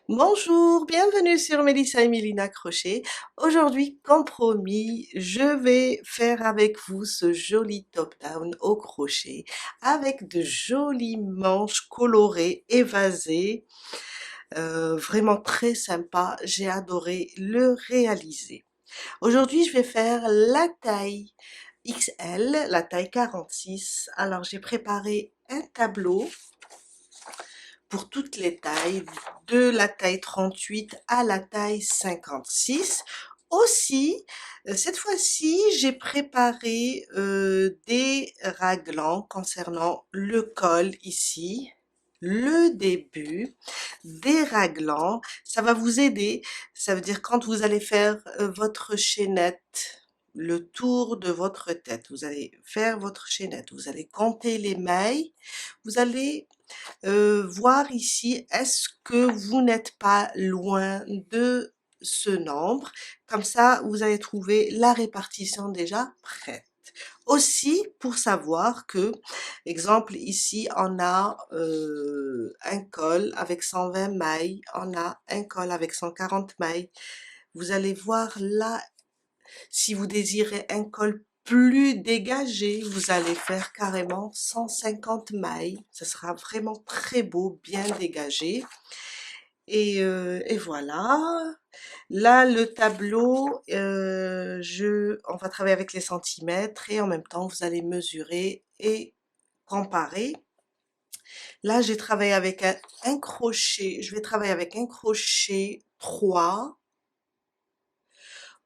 Bonjour, bienvenue sur Mélissa et Mélina Crochet. Aujourd'hui, comme promis, je vais faire avec vous ce joli top-down au crochet avec de jolies manches colorées, évasées, vraiment très sympa. J'ai adoré le réaliser. Aujourd'hui, je vais faire la taille XL, la taille 46. Alors, j'ai préparé un tableau pour toutes les tailles, de la taille 38 à la taille 56. Aussi, cette fois-ci, j'ai préparé des raglans concernant le col ici, le début, des raglans. Ça va vous aider. Ça veut dire quand vous allez faire votre chaînette, le tour de votre tête, vous allez faire votre chaînette, vous allez compter les mailles, vous allez voir ici, est-ce que vous n'êtes pas loin de ce nombre? Comme ça, vous allez trouver la répartition déjà prête. Aussi, pour savoir que, exemple, ici, on a un col avec 120 mailles, on a un col avec 140 mailles. Vous allez voir là, si vous désirez un col plus dégagé, vous allez faire carrément 150 mailles. Ce sera vraiment très beau, bien dégagé. Et voilà. Là, le tableau, on va travailler avec les centimètres et en même temps, vous allez mesurer et comparer. Là, j'ai travaillé avec un crochet. Je vais travailler avec un crochet 3.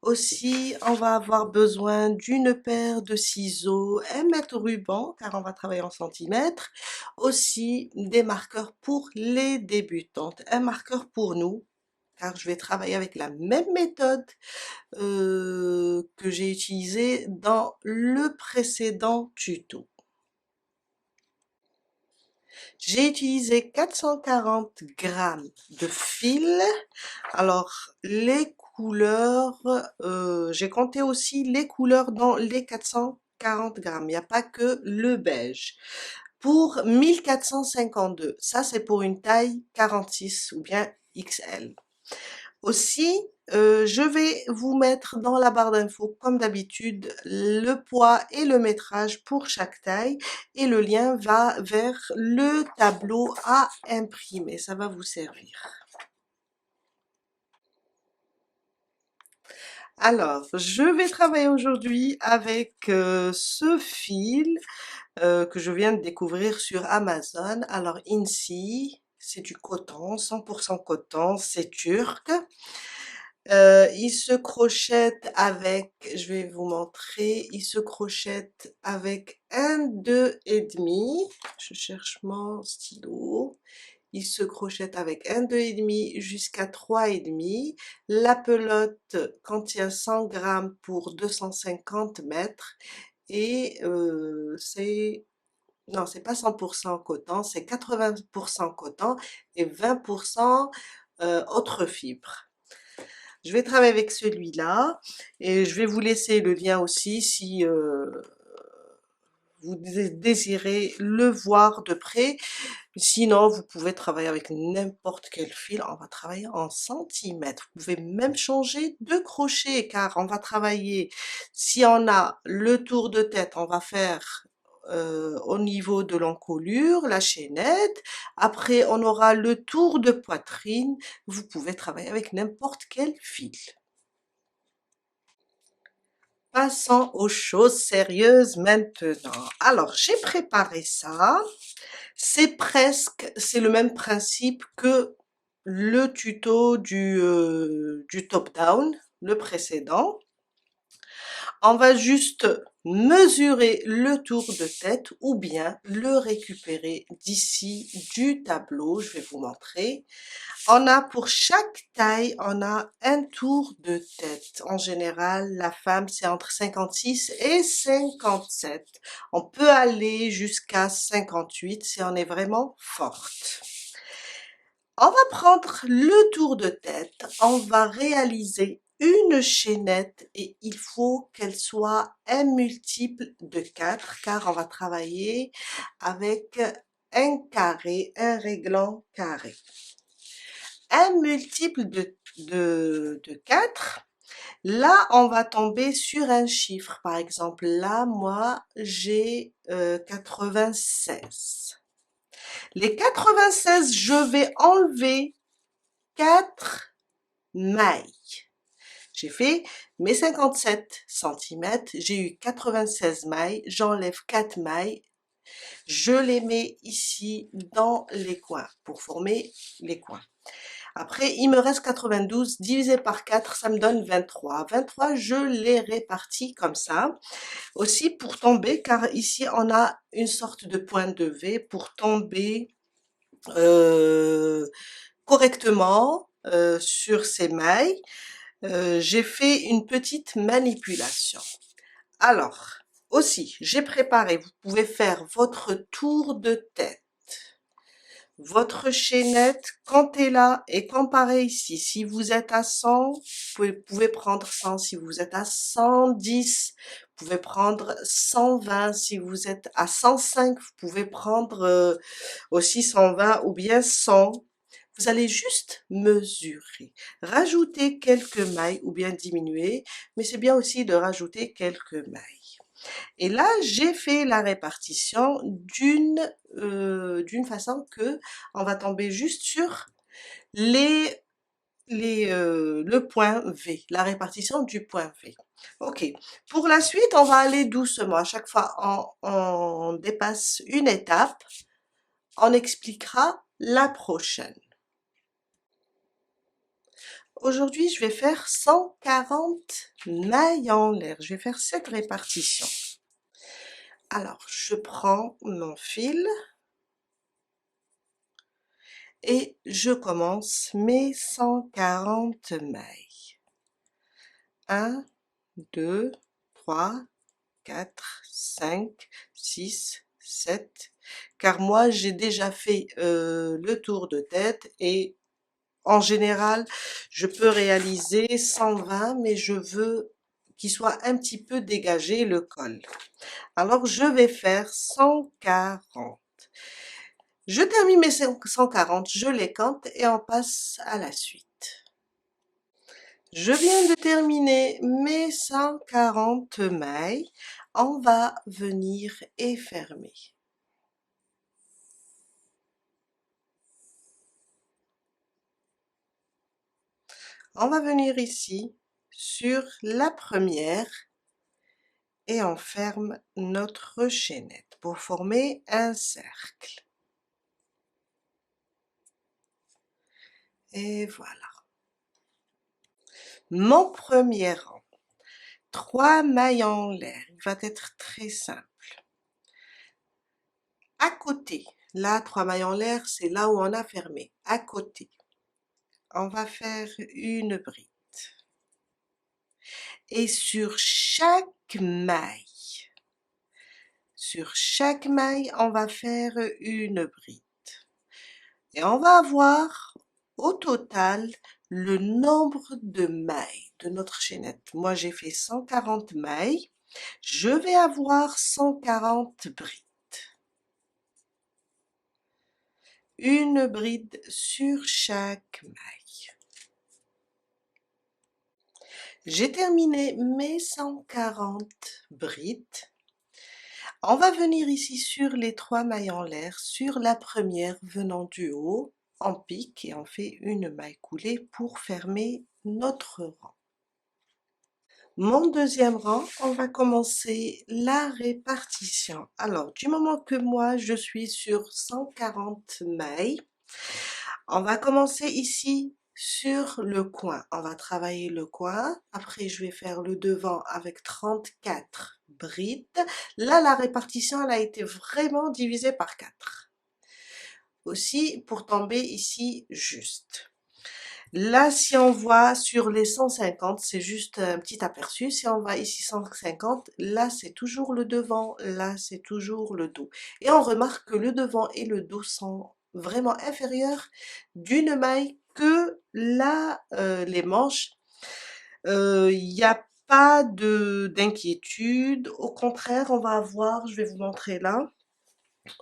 Aussi, on va avoir besoin d'une paire de ciseaux, un mètre ruban, car on va travailler en centimètres. Aussi, des marqueurs pour les débutantes. Un marqueur pour nous, car je vais travailler avec la même méthode que j'ai utilisée dans le précédent tuto. J'ai utilisé 440 grammes de fil. Alors, les couleurs, j'ai compté aussi les couleurs dans les 440 grammes. Il n'y a pas que le beige. Pour 1452, ça c'est pour une taille 46 ou bien XL. Aussi, je vais vous mettre dans la barre d'infos, comme d'habitude, le poids et le métrage pour chaque taille et le lien va vers le tableau à imprimer. Ça va vous servir. Alors, je vais travailler aujourd'hui avec ce fil que je viens de découvrir sur Amazon. Alors, Insi, c'est du coton, 100% coton, c'est turc. Il se crochette avec, je vais vous montrer, il se crochette avec un 2,5. Je cherche mon stylo. Il se crochette avec un 2,5 jusqu'à 3,5. La pelote contient 100 grammes pour 250 mètres. Et non, c'est pas 100% coton, c'est 80% coton et 20% autre fibre. Je vais travailler avec celui-là et je vais vous laisser le lien aussi si vous désirez le voir de près. Sinon, vous pouvez travailler avec n'importe quel fil. On va travailler en centimètres. Vous pouvez même changer de crochet car on va travailler, si on a le tour de tête, on va faire au niveau de l'encolure, la chaînette. Après, on aura le tour de poitrine. Vous pouvez travailler avec n'importe quel fil. Passons aux choses sérieuses maintenant. Alors, j'ai préparé ça. C'est le même principe que le tuto du top-down, le précédent. On va juste mesurer le tour de tête ou bien le récupérer d'ici du tableau. Je vais vous montrer. On a pour chaque taille, on a un tour de tête. En général, la femme, c'est entre 56 et 57. On peut aller jusqu'à 58 si on est vraiment forte. On va prendre le tour de tête, on va réaliser une chaînette et il faut qu'elle soit un multiple de 4 car on va travailler avec un carré, un réglant carré. un multiple de 4, là, on va tomber sur un chiffre. Par exemple, là, moi, j'ai 96. Les 96, je vais enlever 4 mailles. J'ai fait mes 57 centimètres, j'ai eu 96 mailles, j'enlève 4 mailles, je les mets ici dans les coins pour former les coins. Après, il me reste 92 divisé par 4, ça me donne 23. 23, je les répartis comme ça. Aussi pour tomber, car ici on a une sorte de point de V pour tomber correctement sur ces mailles. J'ai fait une petite manipulation. Alors, aussi, j'ai préparé, vous pouvez faire votre tour de tête, votre chaînette, comptez là et comparez ici. Si vous êtes à 100, vous pouvez prendre 100. Si vous êtes à 110, vous pouvez prendre 120. Si vous êtes à 105, vous pouvez prendre aussi 120 ou bien 100. Vous allez juste mesurer, rajouter quelques mailles ou bien diminuer, mais c'est bien aussi de rajouter quelques mailles. Et là, j'ai fait la répartition d'une façon que on va tomber juste sur le point V, la répartition du point V. Ok. Pour la suite, on va aller doucement. À chaque fois, on dépasse une étape, on expliquera la prochaine. Aujourd'hui, je vais faire 140 mailles en l'air. Je vais faire cette répartition. Alors, je prends mon fil et je commence mes 140 mailles. 1, 2, 3, 4, 5, 6, 7. Car moi, j'ai déjà fait le tour de tête et en général, je peux réaliser 120, mais je veux qu'il soit un petit peu dégagé le col. Alors, je vais faire 140. Je termine mes 140, je les compte et on passe à la suite. Je viens de terminer mes 140 mailles. On va venir et fermer. On va venir ici sur la première et on ferme notre chaînette pour former un cercle. Et voilà. Mon premier rang, 3 mailles en l'air, il va être très simple. À côté, là, 3 mailles en l'air, c'est là où on a fermé. À côté, on va faire une bride. Et sur chaque maille, on va faire une bride. Et on va avoir au total le nombre de mailles de notre chaînette. Moi, j'ai fait 140 mailles. Je vais avoir 140 brides. Une bride sur chaque maille. J'ai terminé mes 140 brides. On va venir ici sur les 3 mailles en l'air, sur la première venant du haut, on pique et on fait une maille coulée pour fermer notre rang. Mon deuxième rang, on va commencer la répartition. Alors, du moment que moi, je suis sur 140 mailles, on va commencer ici sur le coin. On va travailler le coin. Après, je vais faire le devant avec 34 brides. Là, la répartition, elle a été vraiment divisée par 4. Aussi, pour tomber ici juste. Là, si on voit sur les 150, c'est juste un petit aperçu. Si on voit ici 150, là, c'est toujours le devant, là, c'est toujours le dos. Et on remarque que le devant et le dos sont vraiment inférieurs d'une maille que là, les manches. Il n'y a pas d'inquiétude. Au contraire, on va avoir, je vais vous montrer là,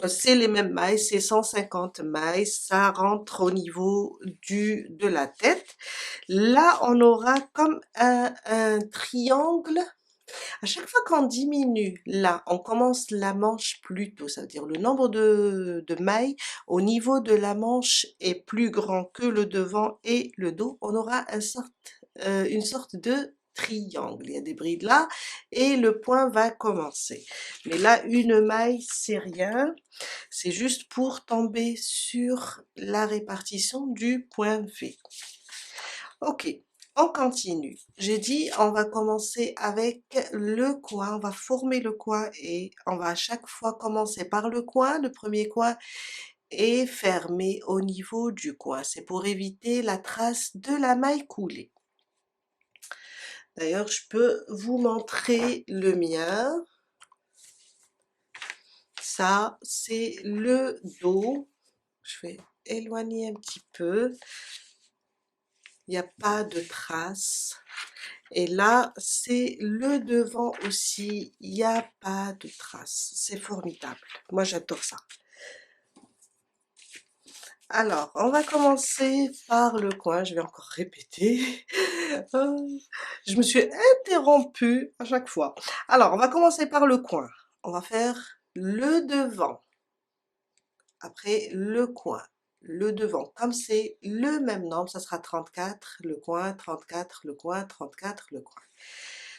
C'est les mêmes mailles, c'est 150 mailles, ça rentre au niveau de la tête. Là, on aura comme un triangle. À chaque fois qu'on diminue, là, on commence la manche plus tôt, ça veut dire le nombre de mailles au niveau de la manche est plus grand que le devant et le dos. On aura une sorte de triangle. Il y a des brides là et le point va commencer. Mais là, une maille, c'est rien. C'est juste pour tomber sur la répartition du point V. Ok, on continue. J'ai dit, on va commencer avec le coin. On va former le coin et on va à chaque fois commencer par le coin, le premier coin, et fermer au niveau du coin. C'est pour éviter la trace de la maille coulée. D'ailleurs, je peux vous montrer le mien. Ça, c'est le dos. Je vais éloigner un petit peu. Il n'y a pas de trace. Et là, c'est le devant aussi. Il n'y a pas de trace. C'est formidable. Moi, j'adore ça. Alors, on va commencer par le coin. Je vais encore répéter. Je me suis interrompue à chaque fois. Alors, on va commencer par le coin. On va faire le devant. Après, le coin. Le devant. Comme c'est le même nombre, ça sera 34, le coin, 34, le coin, 34, le coin.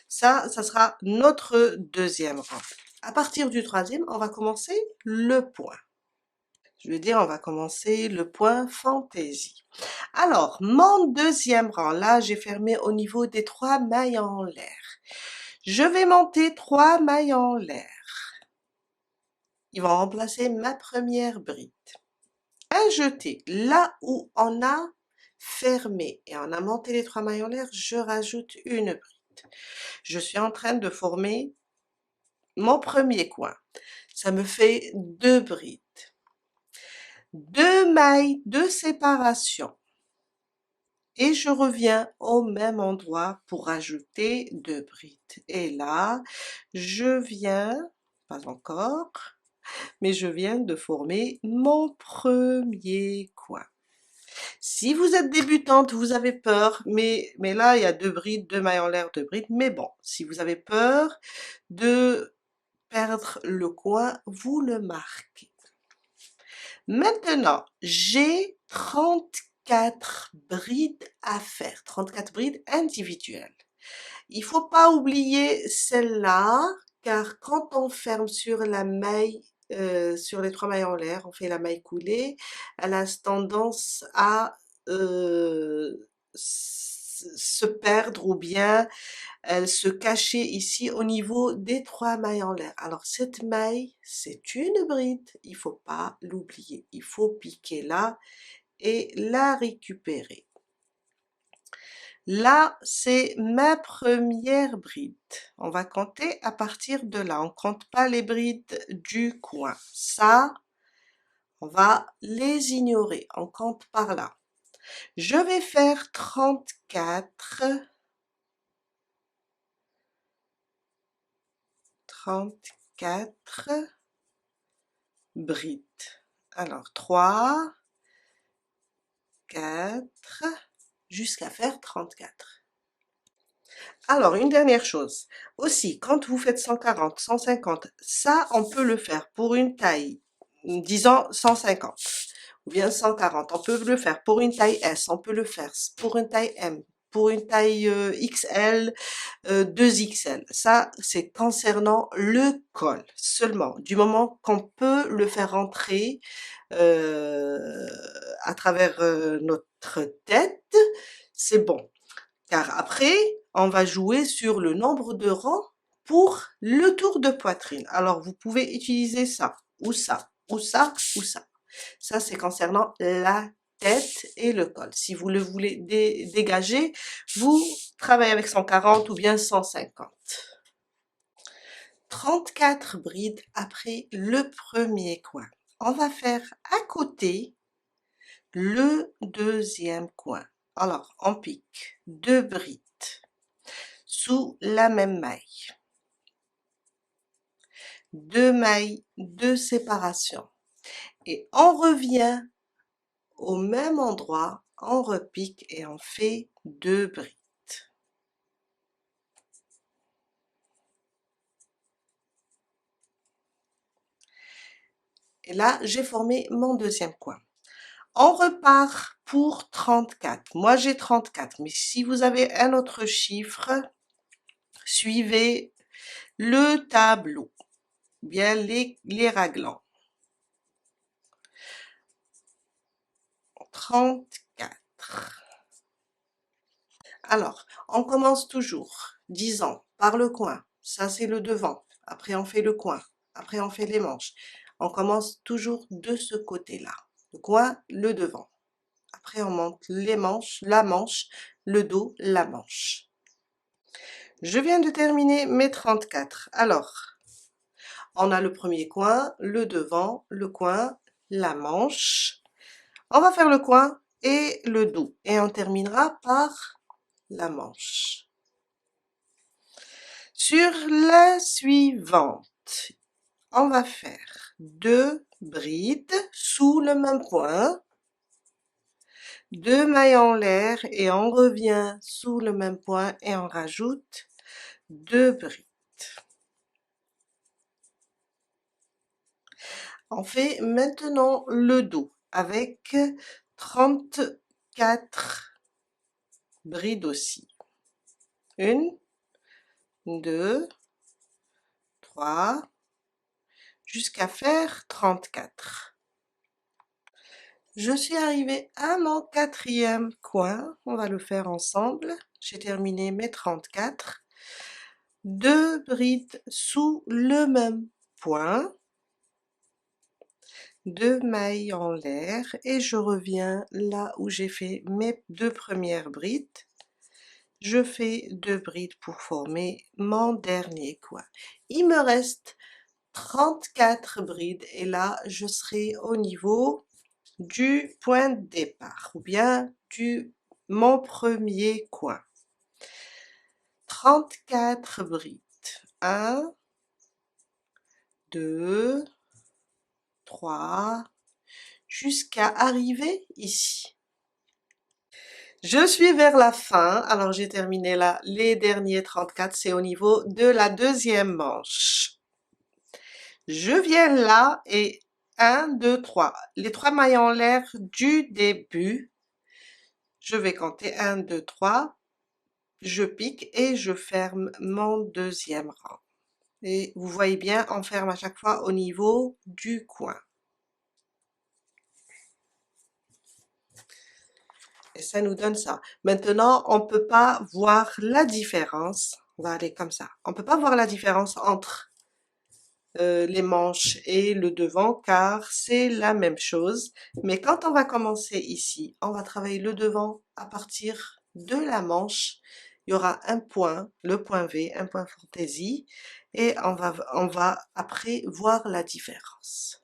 Ça sera notre deuxième rang. À partir du troisième, on va commencer le point. Je veux dire, on va commencer le point fantaisie. Alors, mon deuxième rang, là, j'ai fermé au niveau des 3 mailles en l'air. Je vais monter 3 mailles en l'air. Ils vont remplacer ma première bride. Un jeté, là où on a fermé et on a monté les 3 mailles en l'air, je rajoute une bride. Je suis en train de former mon premier coin. Ça me fait 2 brides. 2 mailles de séparation. Et je reviens au même endroit pour rajouter 2 brides. Et là, je viens, pas encore, mais je viens de former mon premier coin. Si vous êtes débutante, vous avez peur, mais là, il y a 2 brides, 2 mailles en l'air, 2 brides, mais bon, si vous avez peur de perdre le coin, vous le marquez. Maintenant, j'ai 34 brides à faire, 34 brides individuelles. Il faut pas oublier celle-là, car quand on ferme sur la maille, sur les 3 mailles en l'air, on fait la maille coulée, elle a tendance à se perdre ou bien elle se cachait ici au niveau des 3 mailles en l'air. Alors cette maille, c'est une bride, il faut pas l'oublier. Il faut piquer là et la récupérer. Là, c'est ma première bride. On va compter à partir de là. On compte pas les brides du coin. Ça, on va les ignorer. On compte par là. Je vais faire 34 brides. Alors, 3, 4, jusqu'à faire 34. Alors, une dernière chose. Aussi, quand vous faites 140, 150, ça, on peut le faire pour une taille, disons 150, ou bien 140. On peut le faire pour une taille S, on peut le faire pour une taille M, pour une taille XL, 2XL. Ça, c'est concernant le col seulement. Du moment qu'on peut le faire rentrer à travers notre tête, c'est bon. Car après, on va jouer sur le nombre de rangs pour le tour de poitrine. Alors, vous pouvez utiliser ça, ou ça, ou ça, ou ça. Ça, c'est concernant la tête et le col. Si vous le voulez dégager, vous travaillez avec 140 ou bien 150. 34 brides après le premier coin. On va faire à côté le deuxième coin. Alors, on pique 2 brides sous la même maille. 2 mailles de séparation et on revient au même endroit, on repique et on fait 2 brides. Et là, j'ai formé mon deuxième coin. On repart pour 34. Moi, j'ai 34, mais si vous avez un autre chiffre, suivez le tableau, bien les raglants. 34. Alors, on commence toujours, disons, par le coin. Ça, c'est le devant. Après, on fait le coin. Après, on fait les manches. On commence toujours de ce côté-là. Le coin, le devant. Après, on monte les manches, la manche, le dos, la manche. Je viens de terminer mes 34. Alors, on a le premier coin, le devant, le coin, la manche. On va faire le coin et le dos. Et on terminera par la manche. Sur la suivante, on va faire 2 brides sous le même point, 2 mailles en l'air et on revient sous le même point et on rajoute 2 brides. On fait maintenant le dos avec 34 brides aussi. 1, 2, 3, jusqu'à faire 34. Je suis arrivée à mon quatrième coin, on va le faire ensemble. J'ai terminé mes 34. 2 brides sous le même point, 2 mailles en l'air et je reviens là où j'ai fait mes 2 premières brides. Je fais 2 brides pour former mon dernier coin. Il me reste 34 brides et là je serai au niveau du point de départ ou bien mon premier coin. 34 brides. 1, 2, 3, jusqu'à arriver ici. Je suis vers la fin, alors j'ai terminé là les derniers 34, c'est au niveau de la deuxième manche. Je viens là et 1, 2, 3. Les 3 mailles en l'air du début, je vais compter 1, 2, 3, je pique et je ferme mon deuxième rang. Et vous voyez bien, on ferme à chaque fois au niveau du coin. Et ça nous donne ça. Maintenant, on ne peut pas voir la différence. On va aller comme ça. On ne peut pas voir la différence entre les manches et le devant car c'est la même chose. Mais quand on va commencer ici, on va travailler le devant à partir de la manche. Il y aura un point, le point V, un point fantaisie et on va après voir la différence.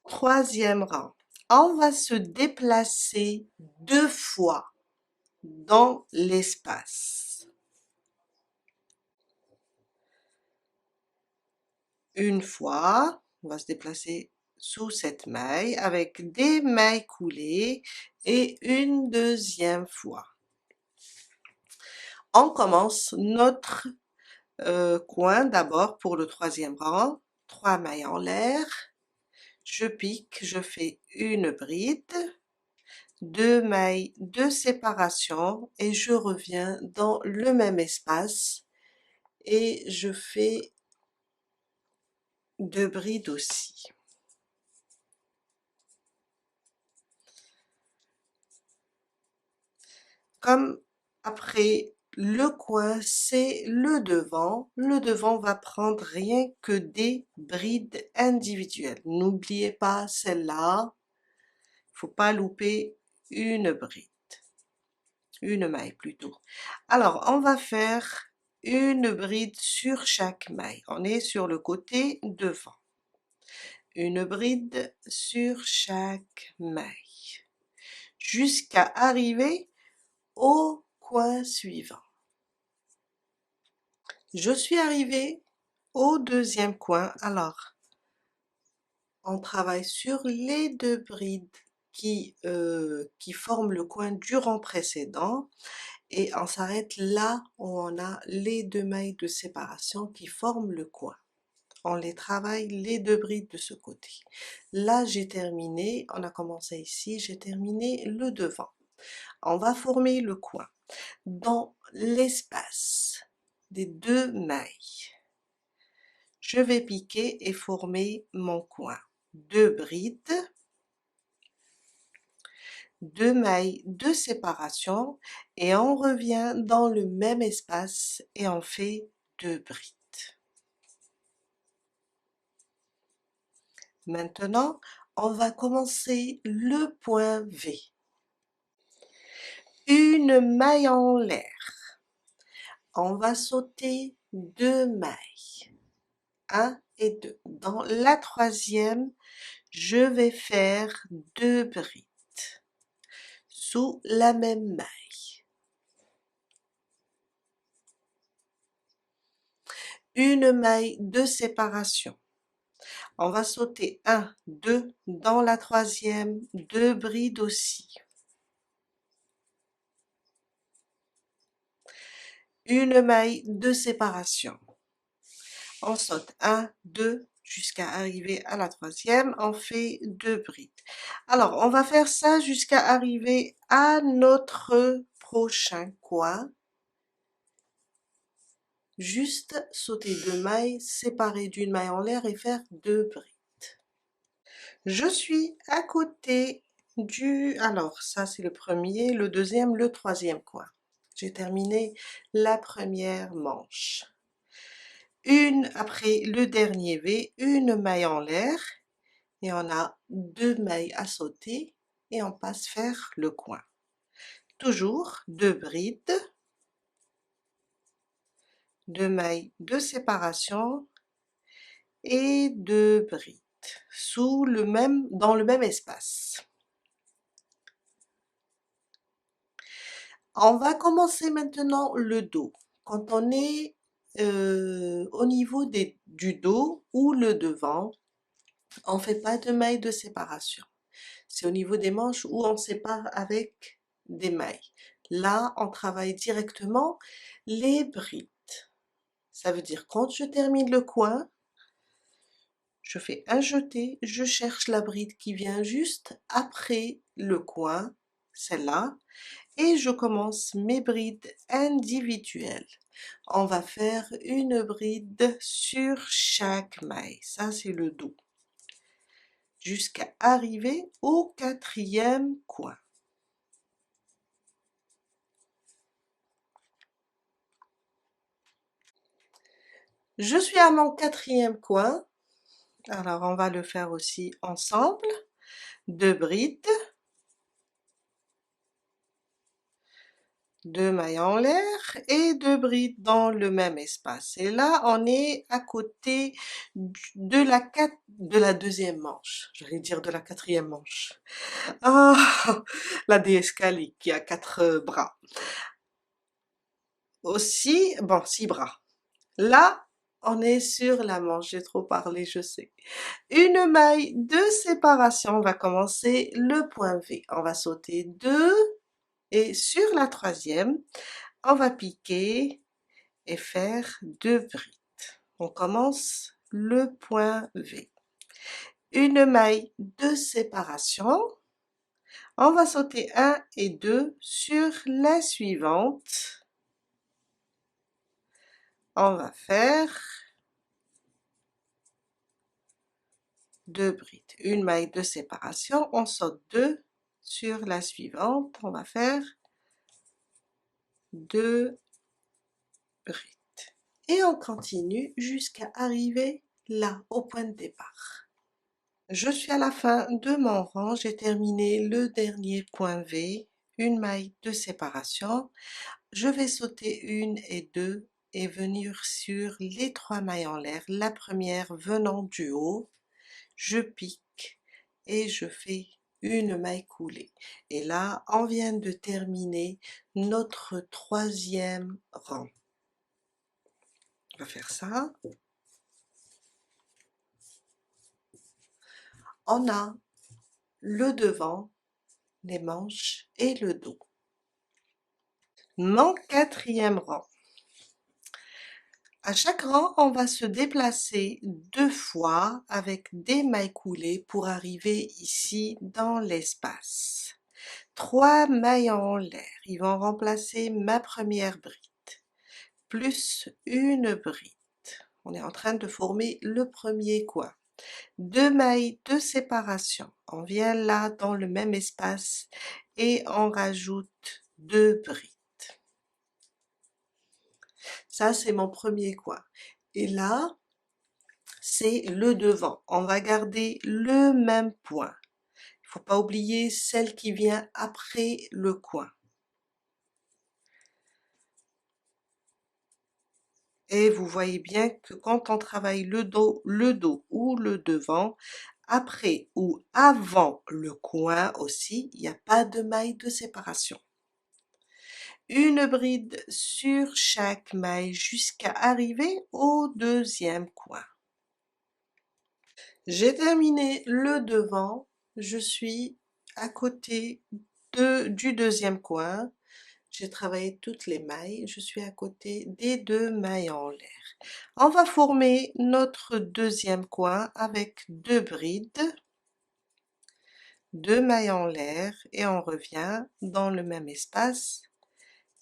Troisième rang. On va se déplacer 2 fois dans l'espace. Une fois, on va se déplacer sous cette maille avec des mailles coulées et une deuxième fois. On commence notre coin d'abord pour le troisième rang, 3 mailles en l'air, je pique, je fais une bride, 2 mailles de séparation et je reviens dans le même espace et je fais 2 brides aussi. Comme après le coin, c'est le devant va prendre rien que des brides individuelles. N'oubliez pas celle-là, il faut pas louper une bride, une maille plutôt. Alors, on va faire une bride sur chaque maille. On est sur le côté devant. Une bride sur chaque maille jusqu'à arriver au coin suivant. Je suis arrivée au deuxième coin. Alors, on travaille sur les deux brides qui forment le coin du rang précédent et on s'arrête là où on a les deux mailles de séparation qui forment le coin. On les travaille les deux brides de ce côté. Là, j'ai terminé, on a commencé ici, j'ai terminé le devant. On va former le coin dans l'espace des deux mailles. Je vais piquer et former mon coin. Deux brides, deux mailles de séparation et on revient dans le même espace et on fait deux brides. Maintenant, on va commencer le point V. Une maille en l'air. On va sauter deux mailles. 1 et 2. Dans la troisième, je vais faire deux brides sous la même maille. Une maille de séparation. On va sauter 1, 2 dans la troisième, deux brides aussi. Une maille de séparation. On saute 1, 2 jusqu'à arriver à la troisième, on fait deux brides. Alors, on va faire ça jusqu'à arriver à notre prochain coin. Juste sauter deux mailles, séparer d'une maille en l'air et faire deux brides. Je suis à côté du... Alors, ça c'est le premier, le deuxième, le troisième coin. J'ai terminé la première manche. Après le dernier V, une maille en l'air et on a deux mailles à sauter et on passe faire le coin. Toujours deux brides, deux mailles de séparation et deux brides dans le même espace. On va commencer maintenant le dos. Quand on est au niveau du dos ou le devant, on ne fait pas de mailles de séparation. C'est au niveau des manches où on sépare avec des mailles. Là, on travaille directement les brides. Ça veut dire quand je termine le coin, je fais un jeté, je cherche la bride qui vient juste après le coin, celle-là, et je commence mes brides individuelles. On va faire une bride sur chaque maille, ça c'est le dos, jusqu'à arriver au quatrième coin. Je suis à mon quatrième coin, alors on va le faire aussi ensemble. Deux brides, deux mailles en l'air et deux brides dans le même espace. Et là, on est à côté de la deuxième manche. J'allais dire de la quatrième manche. Ah, la déesse Kali qui a 4 bras. Aussi, bon, 6 bras. Là, on est sur la manche. J'ai trop parlé, je sais. Une maille de séparation. On va commencer le point V. On va sauter 2 et sur la troisième, on va piquer et faire deux brides. On commence le point V. Une maille de séparation. On va sauter 1 et 2 sur la suivante. On va faire deux brides. Une maille de séparation, on saute 2 sur la suivante. On va faire deux brides. Et on continue jusqu'à arriver là, au point de départ. Je suis à la fin de mon rang, j'ai terminé le dernier point V, une maille de séparation. Je vais sauter une et deux et venir sur les 3 mailles en l'air. La première venant du haut, je pique et je fais une maille coulée. Et là, on vient de terminer notre troisième rang. On va faire ça. On a le devant, les manches et le dos. Mon quatrième rang. À chaque rang, on va se déplacer 2 fois avec des mailles coulées pour arriver ici dans l'espace. 3 mailles en l'air, ils vont remplacer ma première bride, plus une bride. On est en train de former le premier coin. 2 mailles de séparation, on vient là dans le même espace et on rajoute 2 brides. Ça, c'est mon premier coin. Et là, c'est le devant. On va garder le même point. Il ne faut pas oublier celle qui vient après le coin. Et vous voyez bien que quand on travaille le dos ou le devant, après ou avant le coin aussi, il n'y a pas de maille de séparation. Une bride sur chaque maille jusqu'à arriver au deuxième coin. J'ai terminé le devant, je suis à côté du deuxième coin, j'ai travaillé toutes les mailles, je suis à côté des 2 mailles en l'air. On va former notre deuxième coin avec 2 brides, 2 mailles en l'air et on revient dans le même espace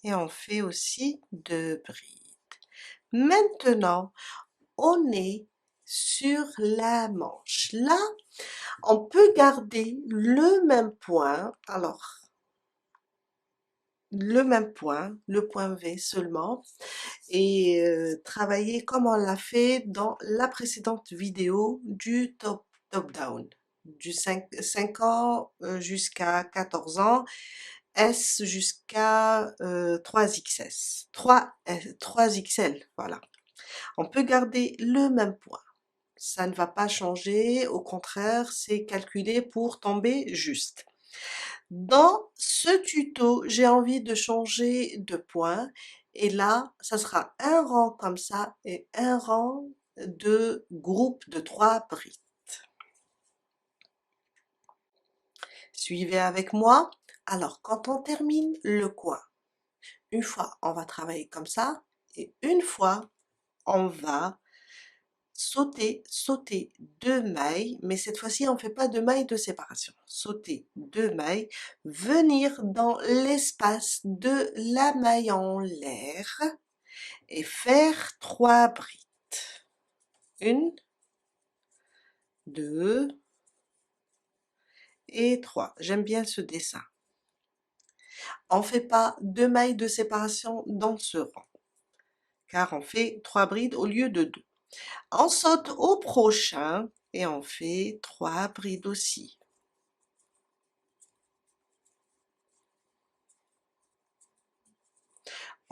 et on fait aussi 2 brides. Maintenant, on est sur la manche. Là, on peut garder le même point, alors le même point, le point V seulement, et travailler comme on l'a fait dans la précédente vidéo du top down, du 5 ans jusqu'à 14 ans, S jusqu'à 3XS, 3XL, voilà. On peut garder le même point. Ça ne va pas changer, au contraire, c'est calculé pour tomber juste. Dans ce tuto, j'ai envie de changer de point et là, ça sera un rang comme ça et un rang de groupe de 3 brides. Suivez avec moi. Alors, quand on termine le coin, une fois, on va travailler comme ça et une fois, on va sauter 2 mailles, mais cette fois-ci on ne fait pas de mailles de séparation. Sauter 2 mailles, venir dans l'espace de la maille en l'air et faire 3 brides. 1, 2 et 3. J'aime bien ce dessin. On ne fait pas 2 mailles de séparation dans ce rang, car on fait 3 brides au lieu de 2. On saute au prochain et on fait 3 brides aussi.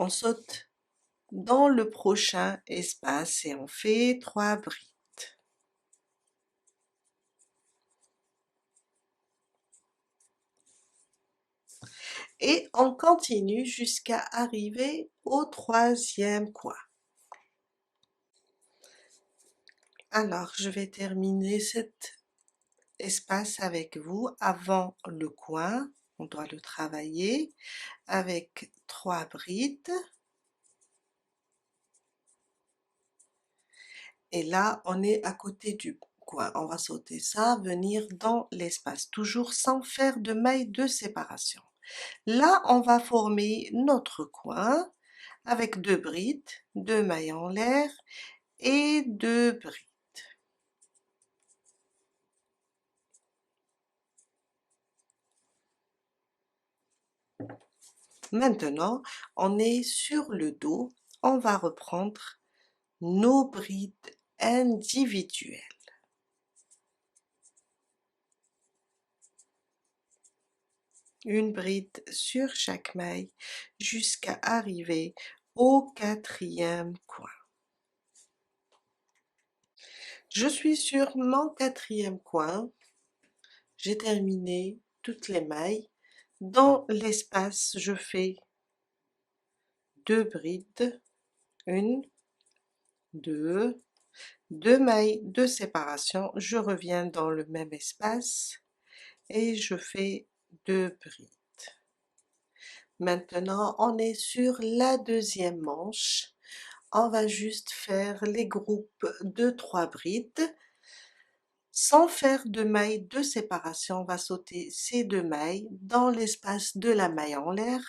On saute dans le prochain espace et on fait 3 brides. Et on continue jusqu'à arriver au troisième coin. Alors, je vais terminer cet espace avec vous avant le coin. On doit le travailler avec 3 brides. Et là, on est à côté du coin. On va sauter ça, venir dans l'espace, toujours sans faire de maille de séparation. Là, on va former notre coin avec 2 brides, 2 mailles en l'air et 2 brides. Maintenant, on est sur le dos, on va reprendre nos brides individuelles. Une bride sur chaque maille jusqu'à arriver au quatrième coin. Je suis sur mon quatrième coin, j'ai terminé toutes les mailles. Dans l'espace, je fais 2 brides, 1, 2, 2 mailles de séparation, je reviens dans le même espace et je fais 2 brides. Maintenant on est sur la deuxième manche, on va juste faire les groupes de 3 brides sans faire de mailles de séparation. On va sauter ces 2 mailles dans l'espace de la maille en l'air,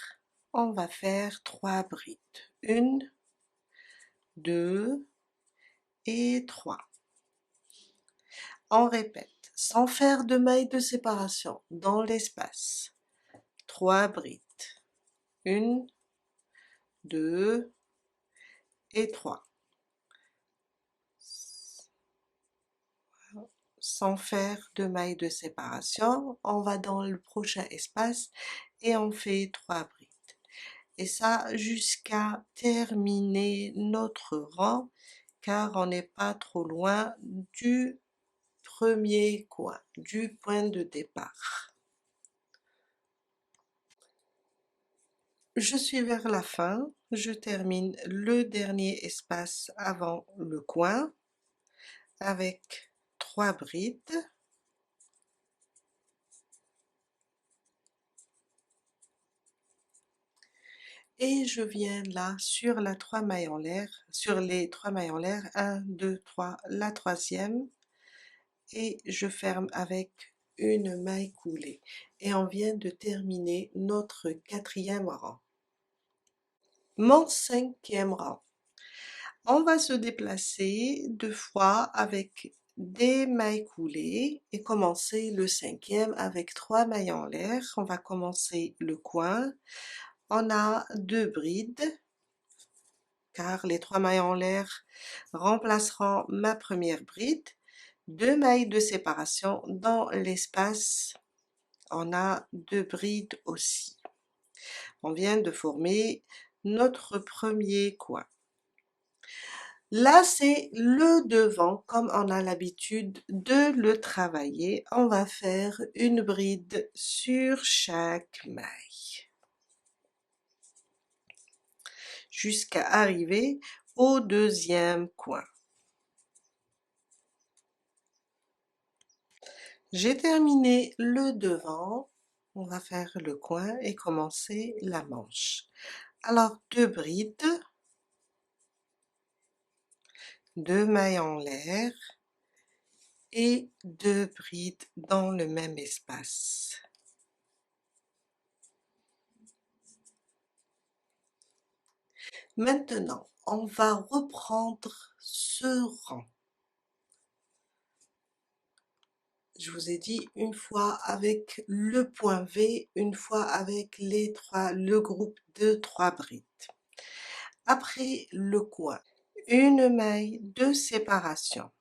on va faire 3 brides, 1, 2 et 3. On répète, sans faire de mailles de séparation dans l'espace, 3 brides, 1, 2 et 3. Sans faire de mailles de séparation, on va dans le prochain espace et on fait 3 brides. Et ça jusqu'à terminer notre rang, car on n'est pas trop loin du premier coin, du point de départ. Je suis vers la fin, je termine le dernier espace avant le coin avec 3 brides. Et je viens là sur la 3 mailles en l'air, sur les 3 mailles en l'air, 1, 2, 3, la troisième, et je ferme avec une maille coulée. Et on vient de terminer notre 4e rang. Mon 5e rang. On va se déplacer 2 fois avec des mailles coulées et commencer le 5e avec 3 mailles en l'air. On va commencer le coin. On a 2 brides, car les 3 mailles en l'air remplaceront ma première bride. 2 mailles de séparation dans l'espace, on a 2 brides aussi. On vient de former notre premier coin. Là c'est le devant, comme on a l'habitude de le travailler, on va faire une bride sur chaque maille, jusqu'à arriver au deuxième coin. J'ai terminé le devant, on va faire le coin et commencer la manche. Alors 2 brides, 2 mailles en l'air et 2 brides dans le même espace. Maintenant, on va reprendre ce rang. Je vous ai dit une fois avec le point V, une fois avec le groupe de 3 brides. Après le coin, une maille de séparation.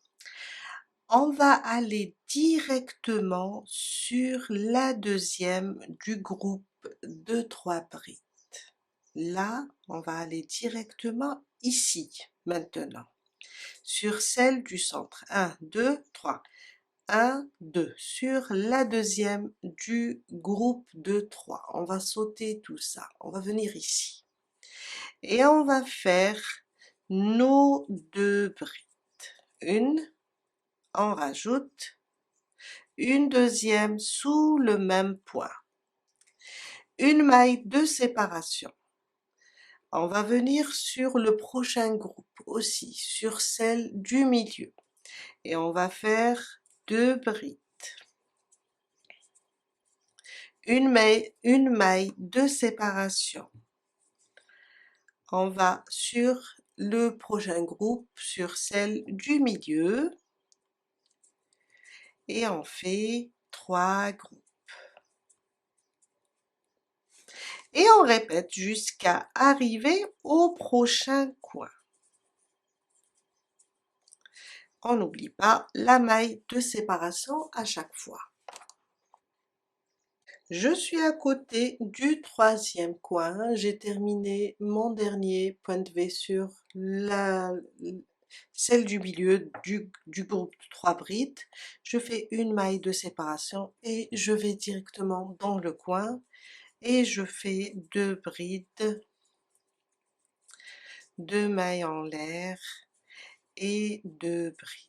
On va aller directement sur la deuxième du groupe de 3 brides. Là, on va aller directement ici, maintenant, sur celle du centre. 1, 2, 3. 1, 2, sur la deuxième du groupe de 3. On va sauter tout ça, on va venir ici. Et on va faire nos 2 brides. Une, on rajoute une deuxième sous le même point. Une maille de séparation. On va venir sur le prochain groupe aussi, sur celle du milieu. Et on va faire 2 brides. Une maille de séparation. On va sur le prochain groupe, sur celle du milieu, et on fait 3 groupes. Et on répète jusqu'à arriver au prochain coin. On n'oublie pas la maille de séparation à chaque fois. Je suis à côté du 3e coin, j'ai terminé mon dernier point de V sur celle du milieu du groupe de 3 brides. Je fais une maille de séparation et je vais directement dans le coin et je fais 2 brides, 2 mailles en l'air et 2 brides.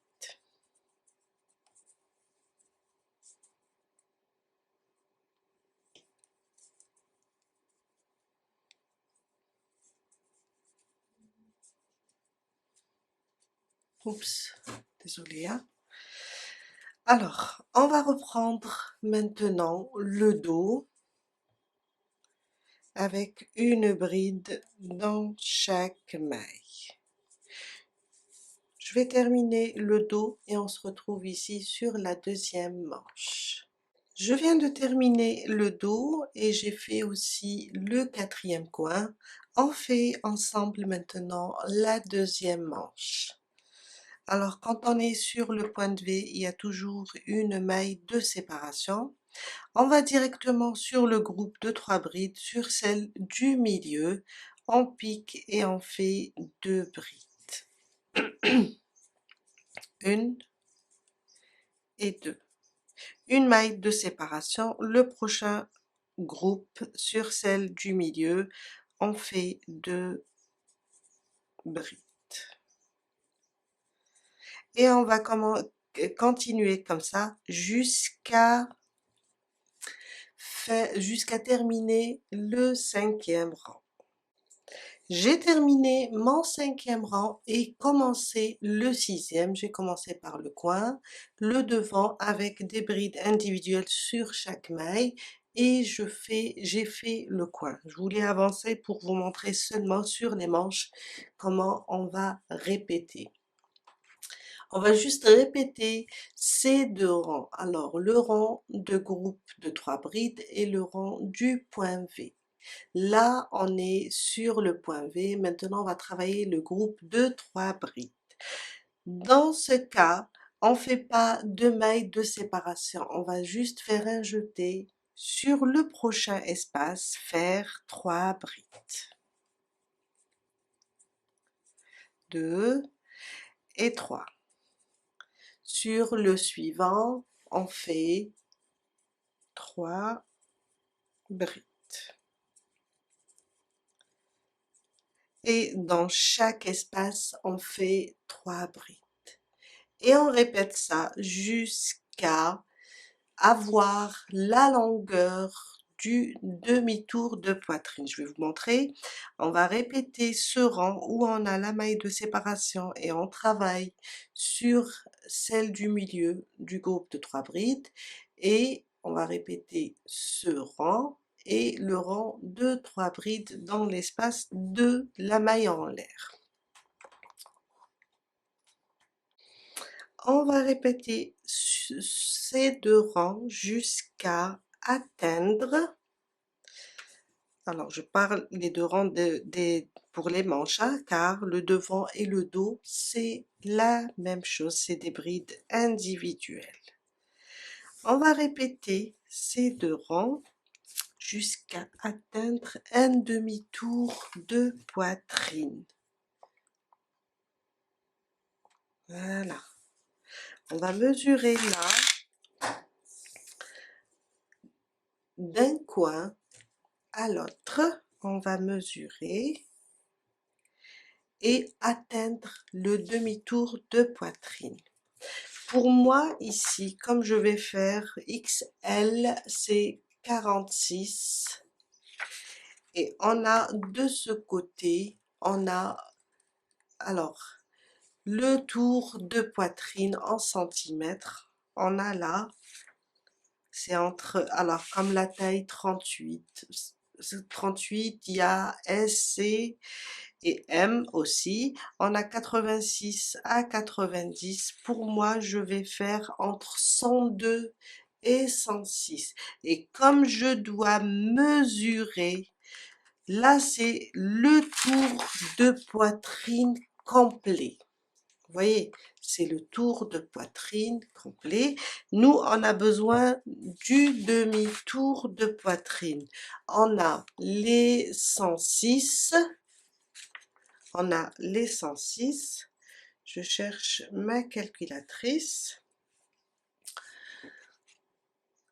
Oups, désolé, hein. Alors, on va reprendre maintenant le dos avec une bride dans chaque maille. Je vais terminer le dos et on se retrouve ici sur la deuxième manche. Je viens de terminer le dos et j'ai fait aussi le quatrième coin. On fait ensemble maintenant la deuxième manche. Alors quand on est sur le point de V, il y a toujours une maille de séparation. On va directement sur le groupe de 3 brides, sur celle du milieu, on pique et on fait 2 brides. Une et deux. Une maille de séparation, le prochain groupe sur celle du milieu, on fait 2 brides. Et on va continuer comme ça jusqu'à terminer le 5e rang. J'ai terminé mon 5e rang et commencé le 6e. J'ai commencé par le coin, le devant avec des brides individuelles sur chaque maille et j'ai fait le coin. Je voulais avancer pour vous montrer seulement sur les manches comment on va répéter. On va juste répéter ces 2 rangs. Alors le rang de groupe de 3 brides et le rang du point V. Là, on est sur le point V. Maintenant, on va travailler le groupe de 3 brides. Dans ce cas, on ne fait pas de mailles de séparation. On va juste faire un jeté sur le prochain espace, faire 3 brides. 2 et 3. Sur le suivant, on fait 3 brides. Et dans chaque espace, on fait 3 brides. Et on répète ça jusqu'à avoir la longueur du demi-tour de poitrine. Je vais vous montrer. On va répéter ce rang où on a la maille de séparation et on travaille sur celle du milieu du groupe de 3 brides et on va répéter ce rang et le rang de 3 brides dans l'espace de la maille en l'air. On va répéter ces 2 rangs jusqu'à atteindre, alors je parle les 2 rangs pour les manches, hein, car le devant et le dos c'est la même chose, c'est des brides individuelles. On va répéter ces 2 rangs jusqu'à atteindre un demi-tour de poitrine. Voilà. On va mesurer là d'un coin à l'autre, on va mesurer et atteindre le demi-tour de poitrine. Pour moi ici, comme je vais faire XL, c'est 46 et on a de ce côté, on a alors le tour de poitrine en centimètres, on a là, c'est entre, alors comme la taille 38, il y a S, C et M aussi, on a 86 à 90, pour moi je vais faire entre 102 et 106, et comme je dois mesurer, là c'est le tour de poitrine complet. Vous voyez, c'est le tour de poitrine complet. Nous, on a besoin du demi-tour de poitrine. On a les 106. On a les 106. Je cherche ma calculatrice.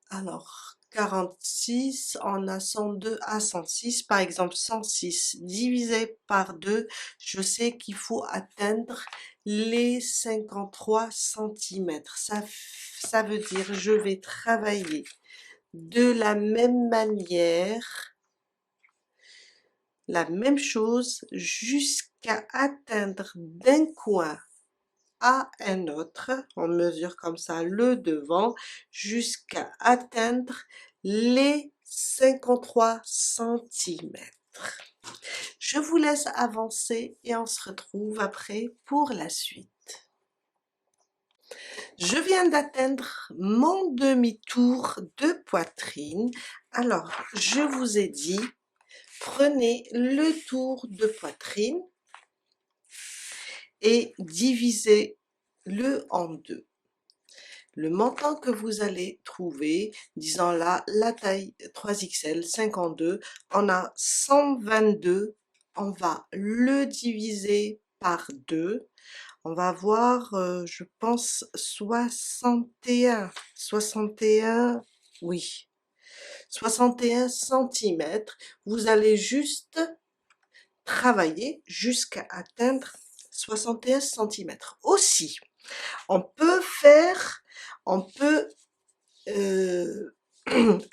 Alors, 46, on a 102 à 106, par exemple 106 divisé par 2, je sais qu'il faut atteindre les 53 centimètres. Ça veut dire je vais travailler de la même manière, la même chose jusqu'à atteindre d'un coin à un autre, on mesure comme ça le devant, jusqu'à atteindre les 53 centimètres. Je vous laisse avancer et on se retrouve après pour la suite. Je viens d'atteindre mon demi-tour de poitrine. Alors, je vous ai dit, prenez le tour de poitrine et divisez-le en deux. Le montant que vous allez trouver, disons là, la taille 3XL, 52, on a 122, on va le diviser par 2, on va avoir, je pense, 61, oui, 61 centimètres. Vous allez juste travailler jusqu'à atteindre 61 centimètres. Aussi, on peut faire, on peut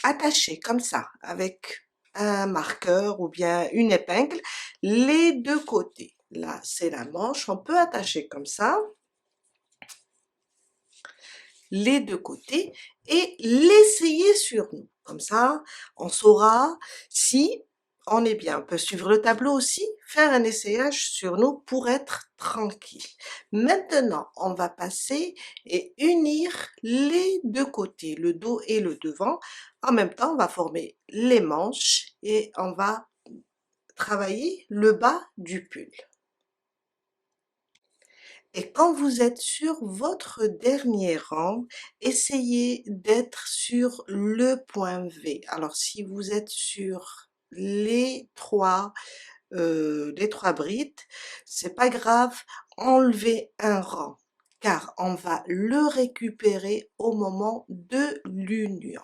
attacher comme ça avec un marqueur ou bien une épingle les deux côtés. Là, c'est la manche, on peut attacher comme ça les deux côtés et l'essayer sur nous. Comme ça, on saura si on est bien. On peut suivre le tableau aussi, faire un essayage sur nous pour être tranquille. Maintenant, on va passer et unir les deux côtés, le dos et le devant. En même temps, on va former les manches et on va travailler le bas du pull. Et quand vous êtes sur votre dernier rang, essayez d'être sur le point V. Alors, si vous êtes sur les trois brides, c'est pas grave, enlevez un rang, car on va le récupérer au moment de l'union.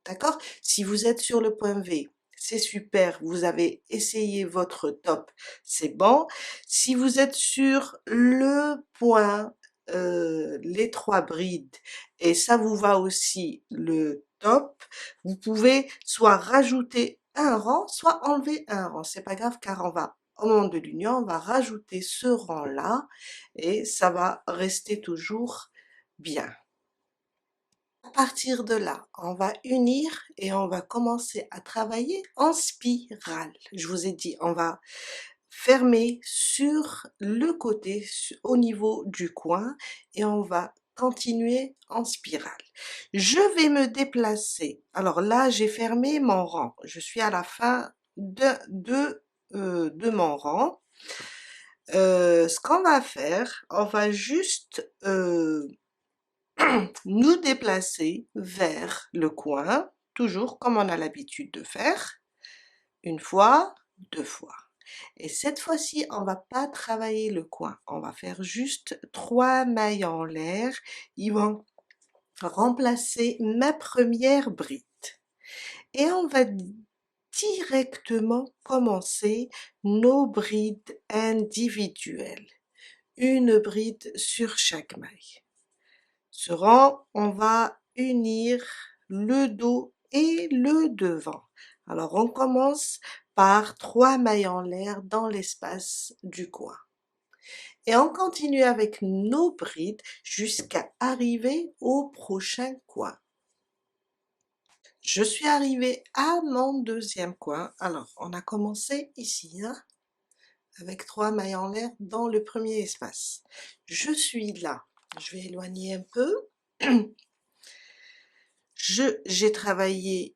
D'accord? Si vous êtes sur le point V, c'est super, vous avez essayé votre top, c'est bon. Si vous êtes sur le point, les trois brides, et ça vous va aussi le top, vous pouvez soit rajouter un rang, soit enlever un rang. C'est pas grave car on va, au moment de l'union, on va rajouter ce rang-là et ça va rester toujours bien. À partir de là, on va unir et on va commencer à travailler en spirale. Je vous ai dit, on va fermer sur le côté, au niveau du coin, et on va continuer en spirale. Je vais me déplacer. Alors là, j'ai fermé mon rang. Je suis à la fin de mon rang. Ce qu'on va faire, on va juste nous déplacer vers le coin, toujours comme on a l'habitude de faire, une fois, deux fois. Et cette fois-ci, on va pas travailler le coin, on va faire juste 3 mailles en l'air, ils vont remplacer ma première bride. Et on va directement commencer nos brides individuelles, une bride sur chaque maille. Ce rang, on va unir le dos et le devant. Alors, on commence par 3 mailles en l'air dans l'espace du coin. Et on continue avec nos brides jusqu'à arriver au prochain coin. Je suis arrivée à mon deuxième coin. Alors, on a commencé ici, hein, avec 3 mailles en l'air dans le premier espace. Je suis là. Je vais éloigner un peu. J'ai travaillé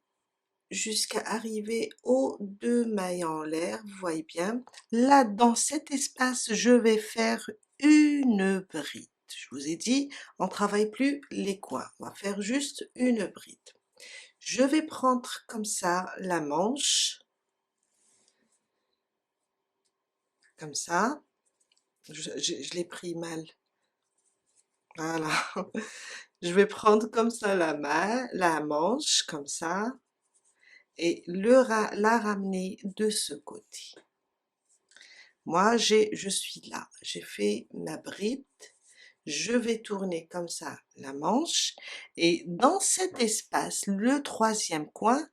jusqu'à arriver aux 2 mailles en l'air, vous voyez bien. Là, dans cet espace, je vais faire une bride. Je vous ai dit, on ne travaille plus les coins, on va faire juste une bride. Je vais prendre comme ça la manche, comme ça. Je l'ai pris mal. Voilà. Je vais prendre comme ça la main, la manche, comme ça, et la ramener de ce côté. Moi, je suis là, j'ai fait ma bride, je vais tourner comme ça la manche, et dans cet espace, le troisième coin,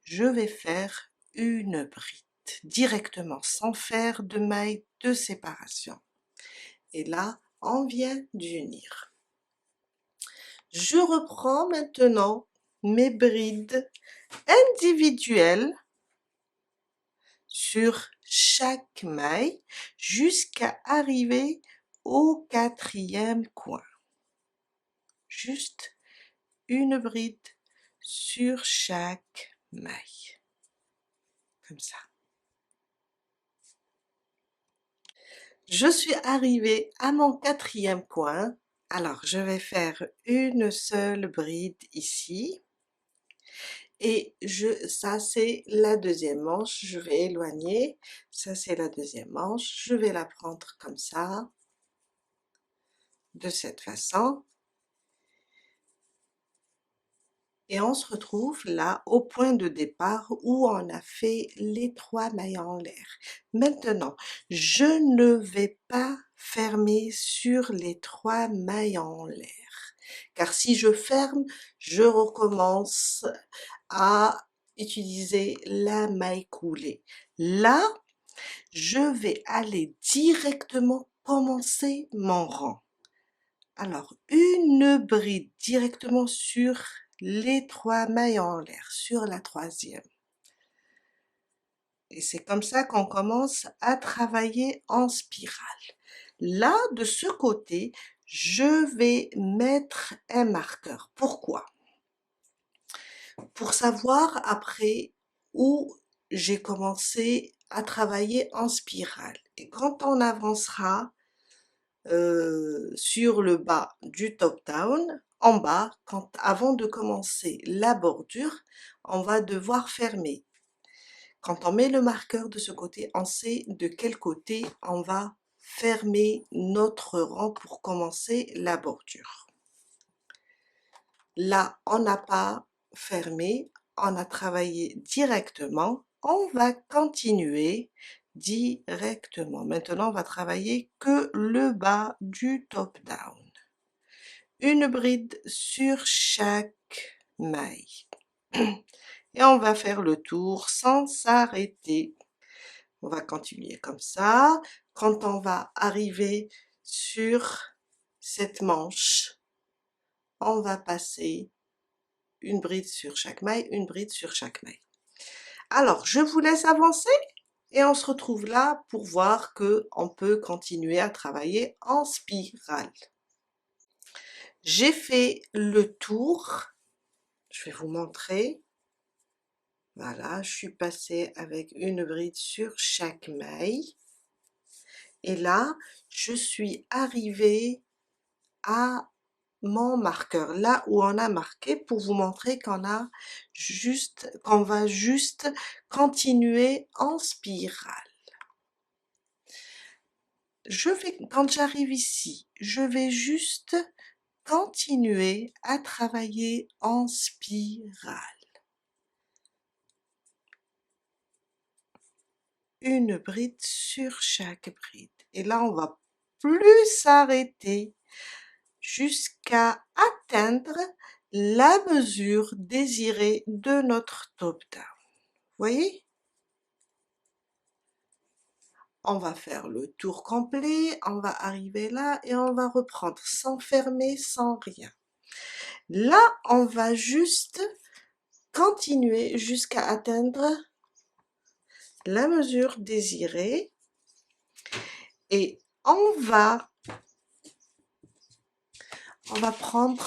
je vais faire une bride directement, sans faire de maille de séparation. Et là, on vient d'unir. Je reprends maintenant mes brides individuelles sur chaque maille jusqu'à arriver au quatrième coin. Juste une bride sur chaque maille, comme ça. Je suis arrivée à mon quatrième coin. Alors, je vais faire une seule bride ici. Et ça c'est la deuxième manche, je vais éloigner, ça c'est la deuxième manche, je vais la prendre comme ça, de cette façon. Et on se retrouve là au point de départ où on a fait les 3 mailles en l'air. Maintenant, je ne vais pas fermer sur les 3 mailles en l'air, car si je ferme, je recommence à utiliser la maille coulée. Là, je vais aller directement commencer mon rang. Alors, une bride directement sur les 3 mailles en l'air, sur la troisième. Et c'est comme ça qu'on commence à travailler en spirale. Là, de ce côté, je vais mettre un marqueur. Pourquoi? Pour savoir après où j'ai commencé à travailler en spirale. Et quand on avancera sur le bas du top down, en bas, avant de commencer la bordure, on va devoir fermer. Quand on met le marqueur de ce côté, on sait de quel côté on va fermer notre rang pour commencer la bordure. Là, on n'a pas fermé, on a travaillé directement, on va continuer directement. Maintenant, on va travailler que le bas du top down. Une bride sur chaque maille. Et on va faire le tour sans s'arrêter. On va continuer comme ça. Quand on va arriver sur cette manche, on va passer une bride sur chaque maille, une bride sur chaque maille. Alors, je vous laisse avancer et on se retrouve là pour voir que on peut continuer à travailler en spirale. J'ai fait le tour, je vais vous montrer. Voilà, je suis passée avec une bride sur chaque maille. Et là, je suis arrivée à mon marqueur, là où on a marqué, pour vous montrer qu'on va juste continuer en spirale. Quand j'arrive ici, je vais juste continuer à travailler en spirale. Une bride sur chaque bride. Et là, on va plus s'arrêter jusqu'à atteindre la mesure désirée de notre top down. Voyez? On va faire le tour complet, on va arriver là et on va reprendre sans fermer, sans rien. Là, on va juste continuer jusqu'à atteindre la mesure désirée et on va prendre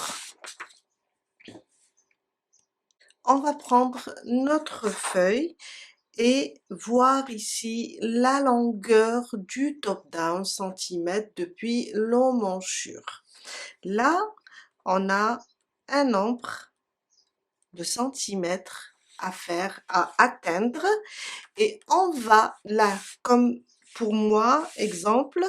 notre feuille et voir ici la longueur du top down centimètres depuis l'emmanchure. Là, on a un nombre de centimètres à faire, à atteindre, et on va là, comme pour moi, exemple,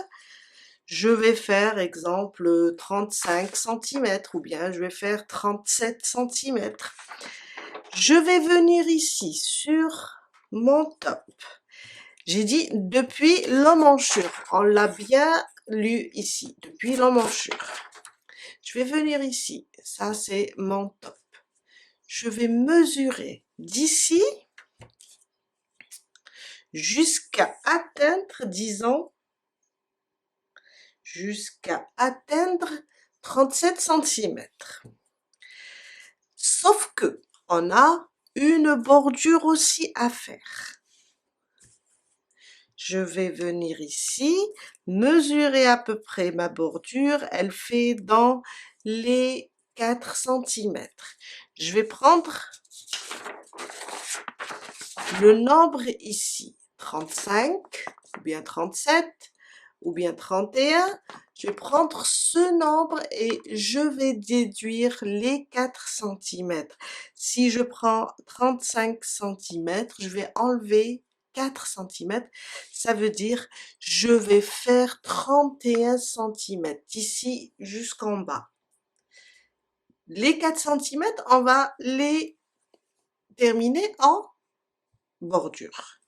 je vais faire exemple 35 centimètres ou bien je vais faire 37 centimètres. Je vais venir ici sur mon top. J'ai dit depuis l'emmanchure. On l'a bien lu ici, depuis l'emmanchure. Je vais venir ici. Ça, c'est mon top. Je vais mesurer d'ici jusqu'à atteindre, disons, jusqu'à atteindre 37 centimètres. Sauf que on a une bordure aussi à faire. Je vais venir ici, mesurer à peu près ma bordure, elle fait dans les 4 centimètres. Je vais prendre le nombre ici, 35, ou bien 37, ou bien 31. Je vais prendre ce nombre et je vais déduire les 4 centimètres. Si je prends 35 centimètres, je vais enlever 4 centimètres. Ça veut dire je vais faire 31 centimètres d'ici jusqu'en bas. Les 4 centimètres, on va les terminer en bordure.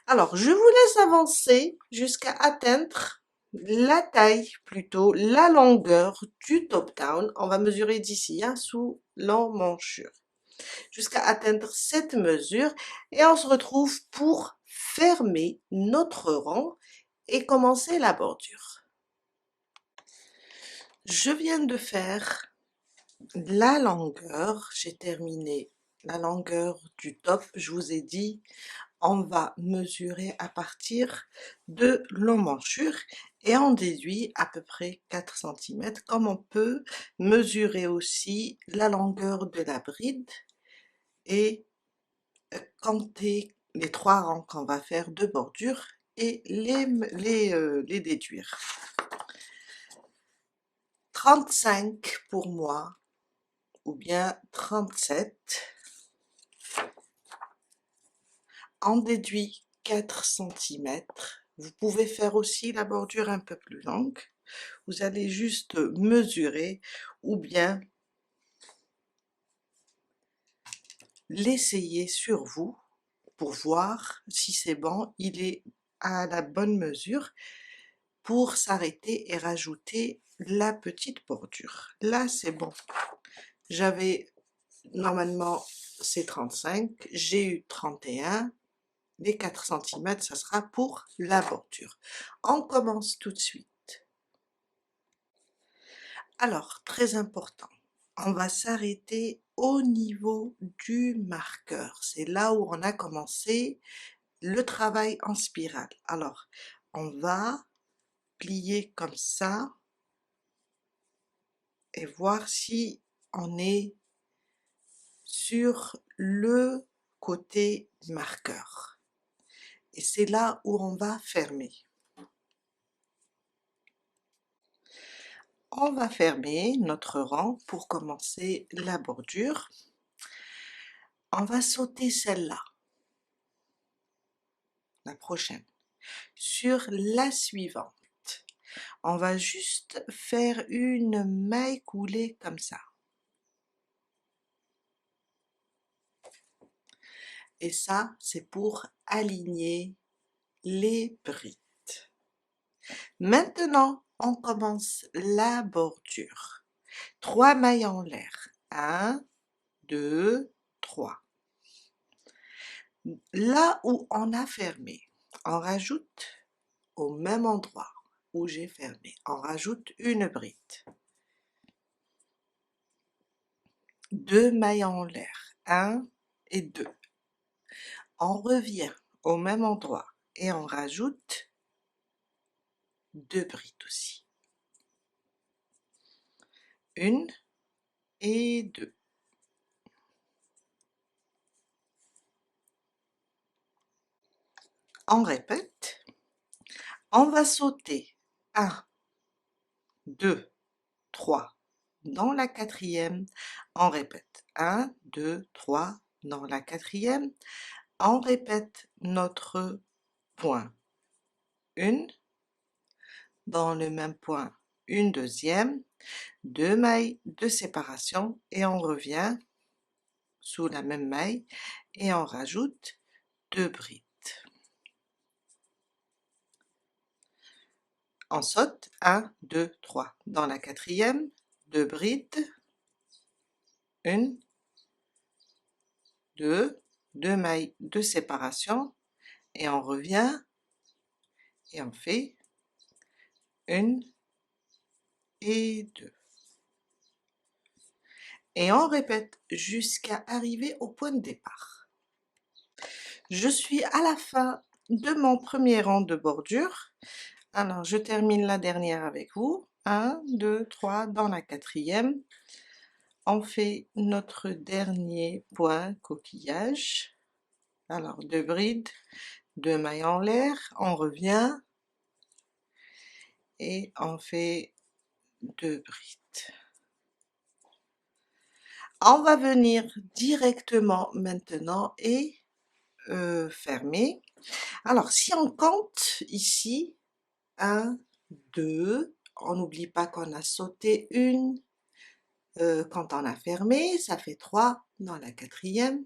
Alors, je vous laisse avancer jusqu'à atteindre la taille, plutôt la longueur du top down. On va mesurer d'ici, hein, sous l'emmanchure. Jusqu'à atteindre cette mesure et on se retrouve pour fermer notre rang et commencer la bordure. Je viens de faire la longueur, j'ai terminé la longueur du top, je vous ai dit on va mesurer à partir de l'emmanchure et on déduit à peu près 4 centimètres, comme on peut mesurer aussi la longueur de la bride et compter les 3 rangs qu'on va faire de bordure et les déduire. 35 pour moi, ou bien 37. On déduit 4 centimètres. Vous pouvez faire aussi la bordure un peu plus longue. Vous allez juste mesurer ou bien l'essayer sur vous pour voir si c'est bon, il est à la bonne mesure pour s'arrêter et rajouter la petite bordure. Là, c'est bon. J'avais, normalement, c'est 35, j'ai eu 31. Les 4 centimètres, ça sera pour la bordure. On commence tout de suite. Alors, très important, on va s'arrêter au niveau du marqueur. C'est là où on a commencé le travail en spirale. Alors, on va plier comme ça et voir si on est sur le côté marqueur. Et c'est là où on va fermer. On va fermer notre rang pour commencer la bordure. On va sauter celle-là, la prochaine, sur la suivante. On va juste faire une maille coulée comme ça. Et ça, c'est pour aligner les brides. Maintenant, on commence la bordure. 3 mailles en l'air. 1, 2, 3. Là où on a fermé, on rajoute au même endroit où j'ai fermé, on rajoute une bride. 2 mailles en l'air, 1 et 2. On revient au même endroit et on rajoute 2 brides aussi. 1 et 2. On répète. On va sauter 1, 2, 3 dans la quatrième. On répète 1, 2, 3 dans la quatrième. On répète notre point. 1, dans le même point une deuxième, 2 mailles de séparation et on revient sous la même maille et on rajoute 2 brides. On saute 1, 2, 3. Dans la quatrième, 2 brides, 1, 2, 2 mailles de séparation et on revient et on fait 1 et 2. Et on répète jusqu'à arriver au point de départ. Je suis à la fin de mon premier rang de bordure. Alors, je termine la dernière avec vous. 1, 2, 3, dans la quatrième. On fait notre dernier point coquillage. Alors, 2 brides, 2 mailles en l'air, on revient et on fait 2 brides. On va venir directement maintenant et fermer. Alors, si on compte ici, 1, 2, on n'oublie pas qu'on a sauté une quand on a fermé, ça fait 3 dans la quatrième.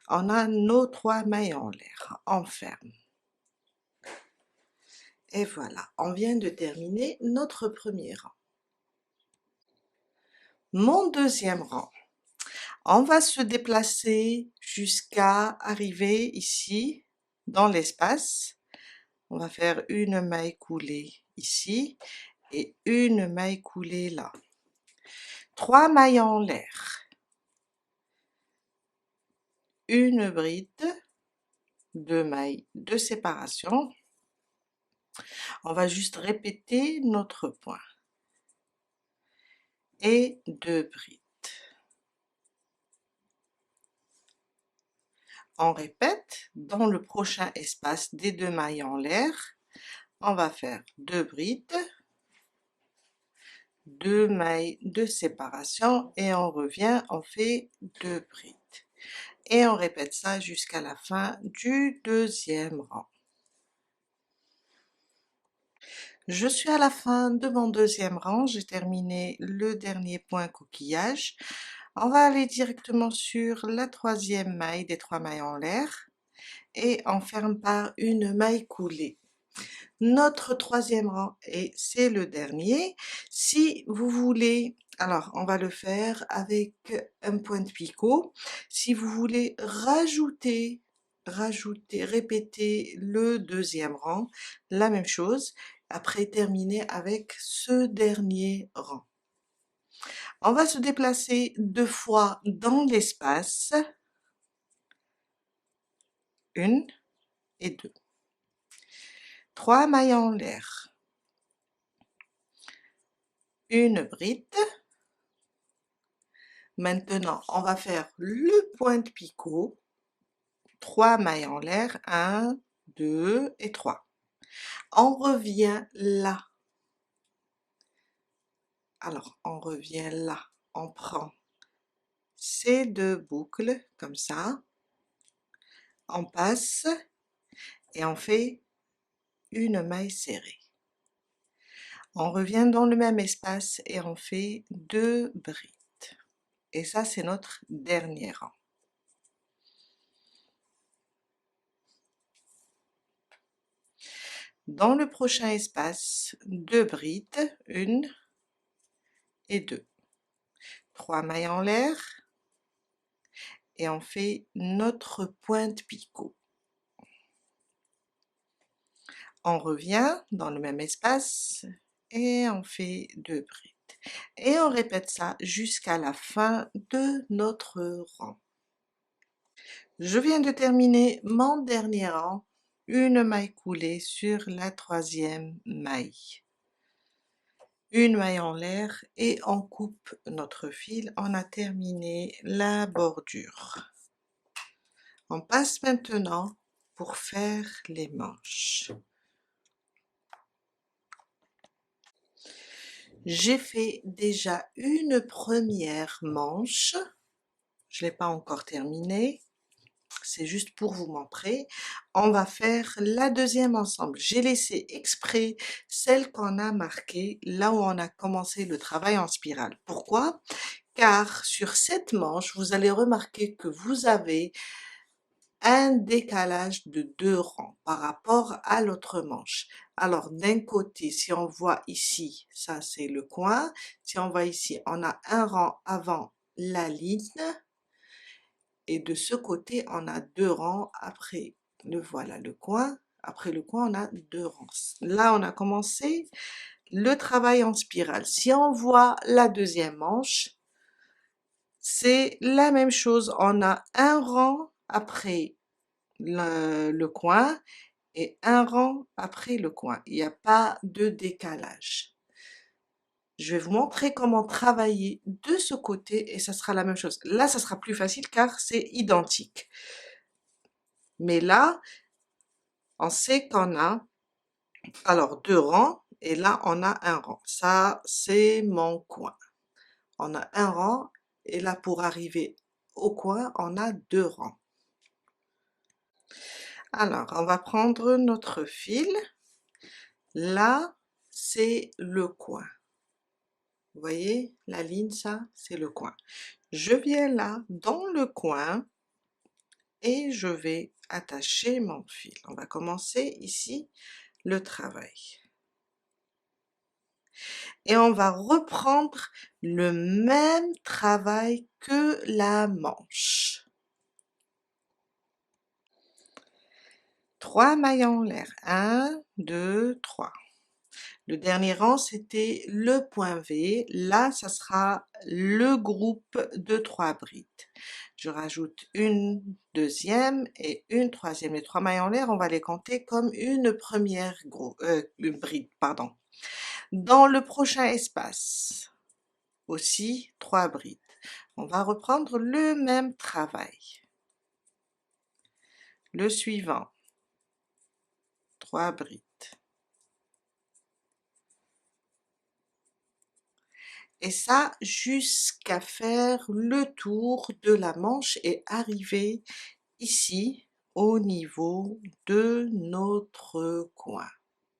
On a nos 3 mailles en l'air, on ferme. Et voilà, on vient de terminer notre premier rang. Mon deuxième rang, on va se déplacer jusqu'à arriver ici dans l'espace. On va faire une maille coulée ici et une maille coulée là. 3 mailles en l'air, une bride, 2 mailles de séparation. On va juste répéter notre point et 2 brides. On répète dans le prochain espace des 2 mailles en l'air. On va faire 2 brides, 2 mailles de séparation et on revient, on fait 2 brides. Et on répète ça jusqu'à la fin du deuxième rang. Je suis à la fin de mon deuxième rang, j'ai terminé le dernier point coquillage. On va aller directement sur la troisième maille des 3 mailles en l'air et on ferme par une maille coulée. Notre troisième rang et c'est le dernier. Si vous voulez, alors on va le faire avec un point de picot. Si vous voulez rajouter, répéter le deuxième rang, la même chose, après terminer avec ce dernier rang. On va se déplacer 2 fois dans l'espace, 1 et 2. 3 mailles en l'air, une bride. Maintenant, on va faire le point de picot, 3 mailles en l'air, 1, 2 et 3. On revient là. Alors, on revient là, on prend ces 2 boucles comme ça, on passe et on fait une maille serrée. On revient dans le même espace et on fait 2 brides. Et ça, c'est notre dernier rang. Dans le prochain espace, 2 brides, 1 et 2. 3 mailles en l'air et on fait notre point de picot. On revient dans le même espace et on fait 2 brides. Et on répète ça jusqu'à la fin de notre rang. Je viens de terminer mon dernier rang, une maille coulée sur la troisième maille. Une maille en l'air et on coupe notre fil, on a terminé la bordure. On passe maintenant pour faire les manches. J'ai fait déjà une première manche, je ne l'ai pas encore terminée. c'est juste pour vous montrer. On va faire la deuxième ensemble. J'ai laissé exprès celle qu'on a marquée là où on a commencé le travail en spirale. Pourquoi? Car sur cette manche, vous allez remarquer que vous avez un décalage de 2 rangs par rapport à l'autre manche. Alors d'un côté, si on voit ici, ça c'est le coin. Si on voit ici, on a un rang avant la ligne. Et de ce côté, on a 2 rangs après voilà le coin. Après le coin, on a 2 rangs. Là, on a commencé le travail en spirale. Si on voit la deuxième manche, c'est la même chose. On a un rang après le coin et un rang après le coin. Il n'y a pas de décalage. Je vais vous montrer comment travailler de ce côté et ça sera la même chose. Là, ça sera plus facile car c'est identique. Mais là, on sait qu'on a alors 2 rangs et là, on a un rang. Ça, c'est mon coin. On a un rang et là, pour arriver au coin, on a 2 rangs. Alors, on va prendre notre fil. Là, c'est le coin. Vous voyez, la ligne, ça, c'est le coin. Je viens là, dans le coin, et je vais attacher mon fil. On va commencer ici le travail. Et on va reprendre le même travail que la manche. 3 maillons en l'air. 1, 2, 3. Le dernier rang, c'était le point V. Là, ça sera le groupe de 3 brides. Je rajoute une deuxième et une troisième. Les 3 mailles en l'air, on va les compter comme une première bride, pardon. Dans le prochain espace, aussi 3 brides. On va reprendre le même travail. Le suivant, 3 brides. Et ça, jusqu'à faire le tour de la manche et arriver ici, au niveau de notre coin,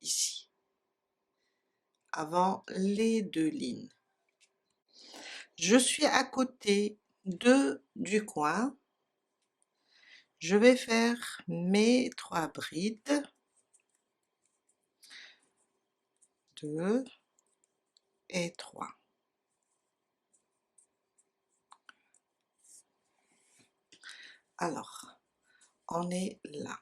ici, avant les 2 lignes. Je suis à côté du coin. Je vais faire mes 3 brides. 2 et 3. Alors, on est là.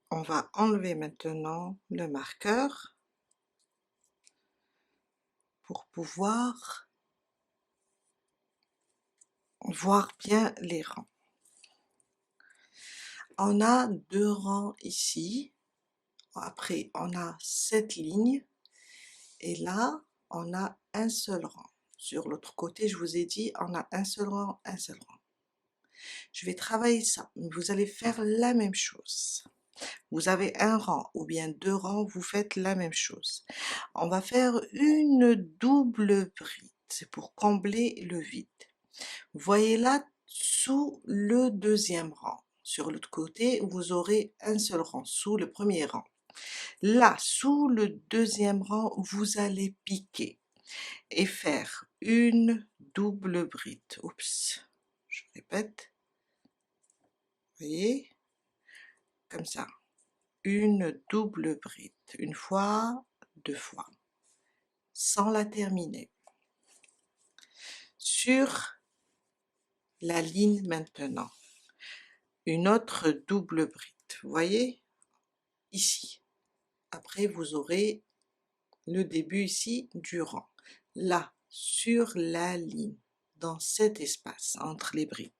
On va enlever maintenant le marqueur pour pouvoir voir bien les rangs. On a 2 rangs ici. Après, on a cette ligne. Et là, on a un seul rang. Sur l'autre côté, je vous ai dit, on a un seul rang, un seul rang. Je vais travailler ça. Vous allez faire la même chose. Vous avez un rang ou bien 2 rangs, vous faites la même chose. On va faire une double bride. C'est pour combler le vide. Vous voyez là, sous le deuxième rang. Sur l'autre côté, vous aurez un seul rang, sous le premier rang. Là, sous le deuxième rang, vous allez piquer et faire une double bride. Oups, je répète. Vous voyez, comme ça. Une double bride, une fois, 2 fois, sans la terminer. Sur la ligne maintenant, une autre double bride, vous voyez, ici. Après, vous aurez le début ici du rang. Là, sur la ligne, dans cet espace entre les brides,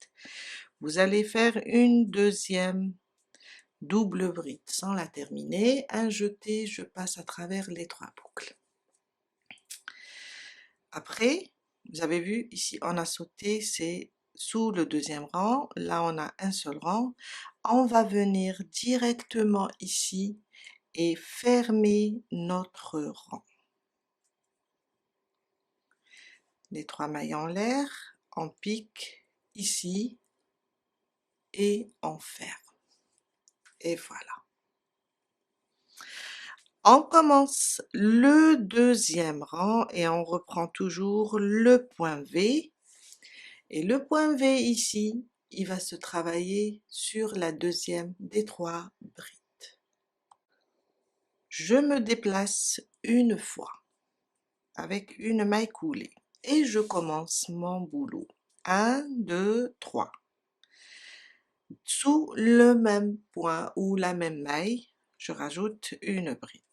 vous allez faire une deuxième double bride sans la terminer. Un jeté, je passe à travers les 3 boucles. Après, vous avez vu ici, on a sauté, c'est sous le deuxième rang. Là, on a un seul rang. On va venir directement ici et fermer notre rang. Les 3 mailles en l'air, on pique ici et on ferme. Et voilà. On commence le deuxième rang et on reprend toujours le point V. Et le point V ici, il va se travailler sur la deuxième des 3 brides. Je me déplace une fois avec une maille coulée et je commence mon boulot. 1, 2, 3. Sous le même point ou la même maille, je rajoute une bride.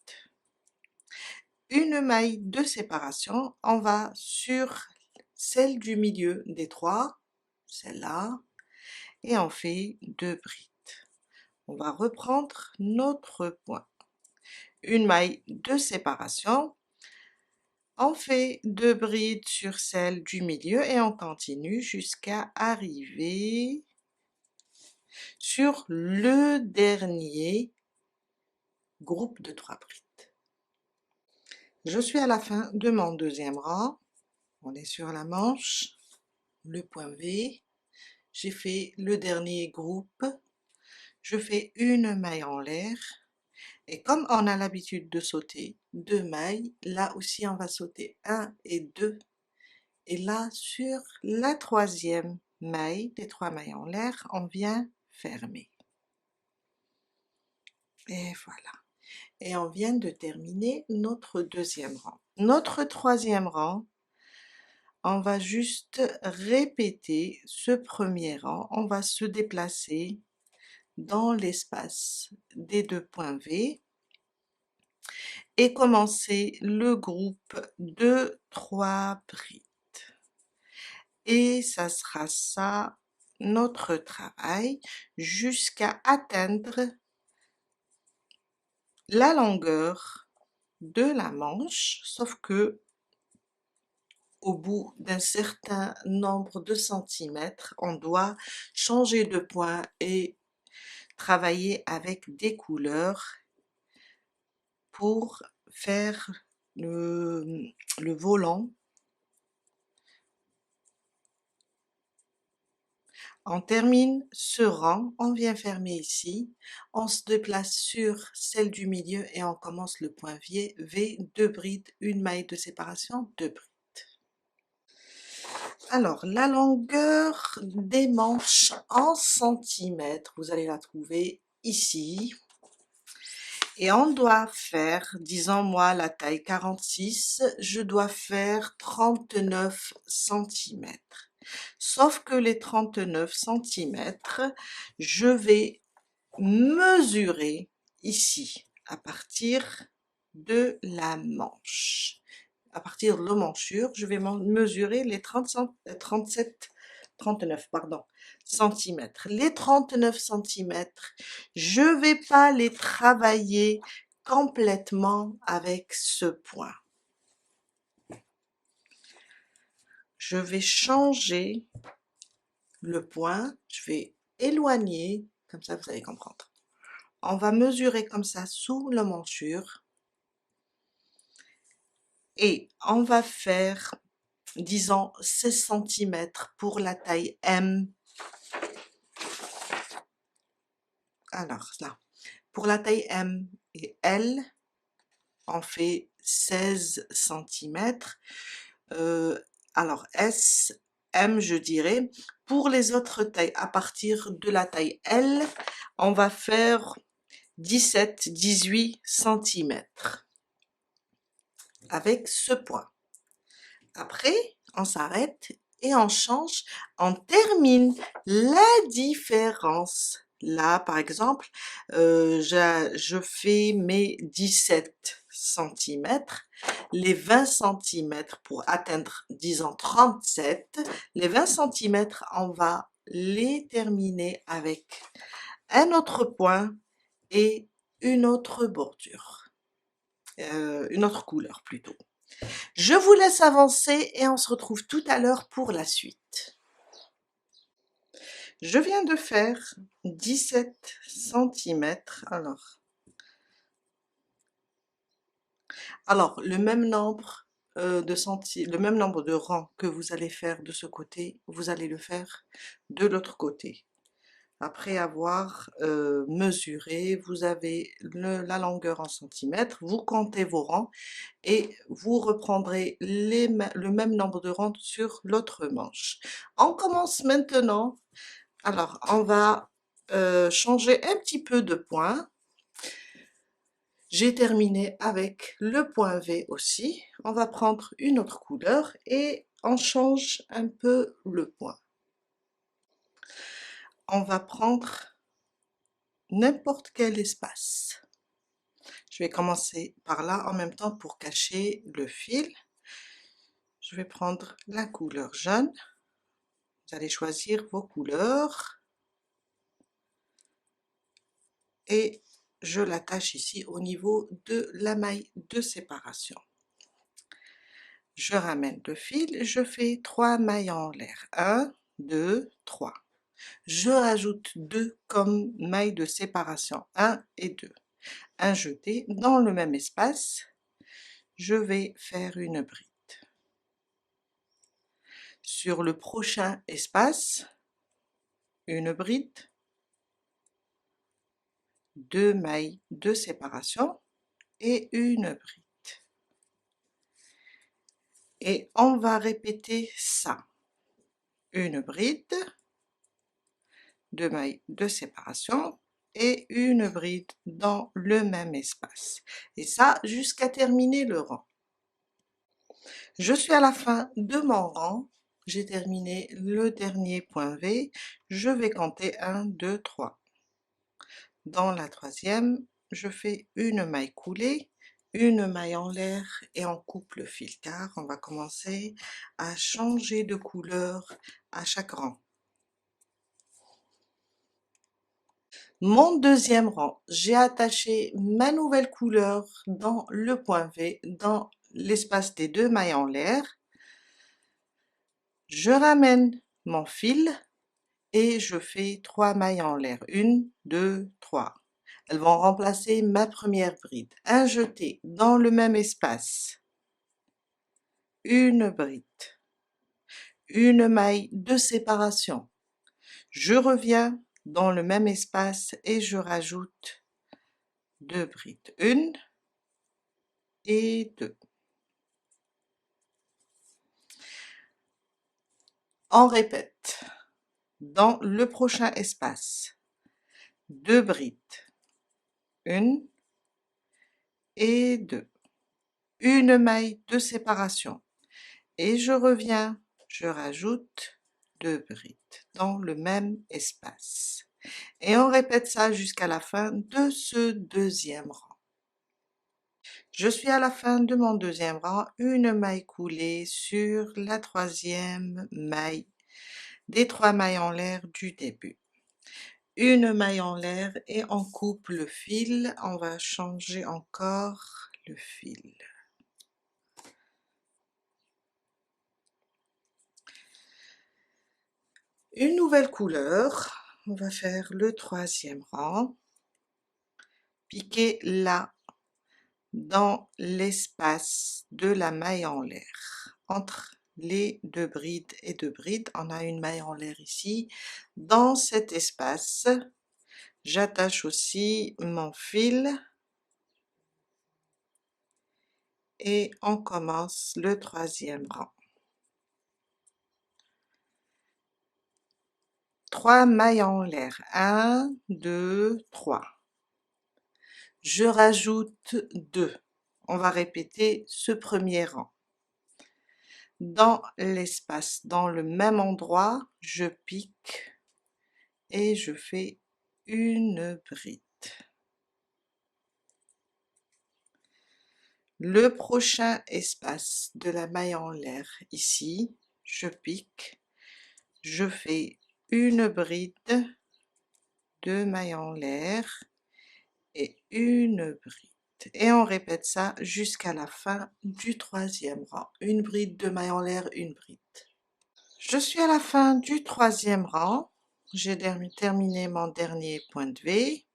Une maille de séparation, on va sur celle du milieu des 3, celle-là, et on fait 2 brides. On va reprendre notre point. Une maille de séparation, on fait 2 brides sur celle du milieu et on continue jusqu'à arriver sur le dernier groupe de 3 brides. Je suis à la fin de mon deuxième rang, on est sur la manche, le point V, j'ai fait le dernier groupe, je fais une maille en l'air, et comme on a l'habitude de sauter 2 mailles, là aussi on va sauter 1 et 2, et là sur la troisième maille, des 3 mailles en l'air, on vient fermer. Et voilà. Et on vient de terminer notre deuxième rang. Notre troisième rang, on va juste répéter ce premier rang, on va se déplacer dans l'espace des 2 points V et commencer le groupe de 3 brides. Et ça sera ça notre travail jusqu'à atteindre la longueur de la manche, sauf que au bout d'un certain nombre de centimètres, on doit changer de point et travailler avec des couleurs pour faire le volant. On termine ce rang, on vient fermer ici, on se déplace sur celle du milieu et on commence le point V, 2 brides, une maille de séparation, 2 brides. Alors, la longueur des manches en centimètres, vous allez la trouver ici. Et on doit faire, disons moi la taille 46, je dois faire 39 centimètres. Sauf que les 39 centimètres, je vais mesurer ici, à partir de la manche. À partir de l'emmanchure, je vais mesurer les 39 centimètres. Les 39 centimètres, je vais pas les travailler complètement avec ce point. Je vais changer le point, je vais éloigner, comme ça vous allez comprendre. On va mesurer comme ça sous l'emmanchure et on va faire, disons, 16 cm pour la taille M. Alors là, pour la taille M et L, on fait 16 cm. Alors S, M je dirais. Pour les autres tailles, à partir de la taille L, on va faire 17-18 cm avec ce point. Après, on s'arrête et on change, on termine la différence. Là, par exemple, je fais mes 17 cm, les 20 cm pour atteindre, disons, 37. Les 20 cm, on va les terminer avec un autre point et une autre bordure, une autre couleur plutôt. Je vous laisse avancer et on se retrouve tout à l'heure pour la suite. Je viens de faire 17 cm. Alors le même nombre le même nombre de rangs que vous allez faire de ce côté, vous allez le faire de l'autre côté. après avoir mesuré. Vous avez la longueur en centimètres, vous comptez vos rangs et vous reprendrez le même nombre de rangs sur l'autre manche. On commence maintenant. Alors, on va changer un petit peu de point. J'ai terminé avec le point V aussi. On va prendre une autre couleur et on change un peu le point. On va prendre n'importe quel espace. Je vais commencer par là en même temps pour cacher le fil. Je vais prendre la couleur jaune. Vous allez choisir vos couleurs et je l'attache ici au niveau de la maille de séparation. Je ramène le fil, je fais 3 mailles en l'air. 1, 2, 3. Je rajoute 2 comme mailles de séparation, 1 et 2. Un jeté dans le même espace. Je vais faire une bride. Sur le prochain espace, une bride, 2 mailles de séparation et une bride. Et on va répéter ça. Une bride, 2 mailles de séparation et une bride dans le même espace. Et ça jusqu'à terminer le rang. Je suis à la fin de mon rang. J'ai terminé le dernier point V. Je vais compter 1, 2, 3. Dans la troisième, je fais une maille coulée, une maille en l'air et on coupe le fil car on va commencer à changer de couleur à chaque rang. Mon deuxième rang, j'ai attaché ma nouvelle couleur dans le point V, dans l'espace des 2 mailles en l'air. Je ramène mon fil et je fais 3 mailles en l'air. 1, 2, 3. Elles vont remplacer ma première bride. Un jeté dans le même espace. Une bride. Une maille de séparation. Je reviens dans le même espace et je rajoute 2 brides. 1 et 2. On répète. Dans le prochain espace, 2 brides. 1 et 2. Une maille de séparation. Et je reviens, je rajoute 2 brides dans le même espace. Et on répète ça jusqu'à la fin de ce deuxième rang. Je suis à la fin de mon deuxième rang, une maille coulée sur la troisième maille des 3 mailles en l'air du début. Une maille en l'air et on coupe le fil. On va changer encore le fil. Une nouvelle couleur. On va faire le troisième rang. Piquer là, dans l'espace de la maille en l'air. Entre les 2 brides et 2 brides, on a une maille en l'air ici. Dans cet espace, j'attache aussi mon fil. Et on commence le troisième rang. 3 mailles en l'air. 1, 2, 3. Je rajoute 2. On va répéter ce premier rang. Dans l'espace, dans le même endroit, je pique et je fais une bride. Le prochain espace de la maille en l'air, ici, je pique, je fais une bride, 2 mailles en l'air et une bride. Et on répète ça jusqu'à la fin du troisième rang. Une bride, 2 mailles en l'air, une bride. Je suis à la fin du troisième rang. J'ai terminé mon dernier point de V.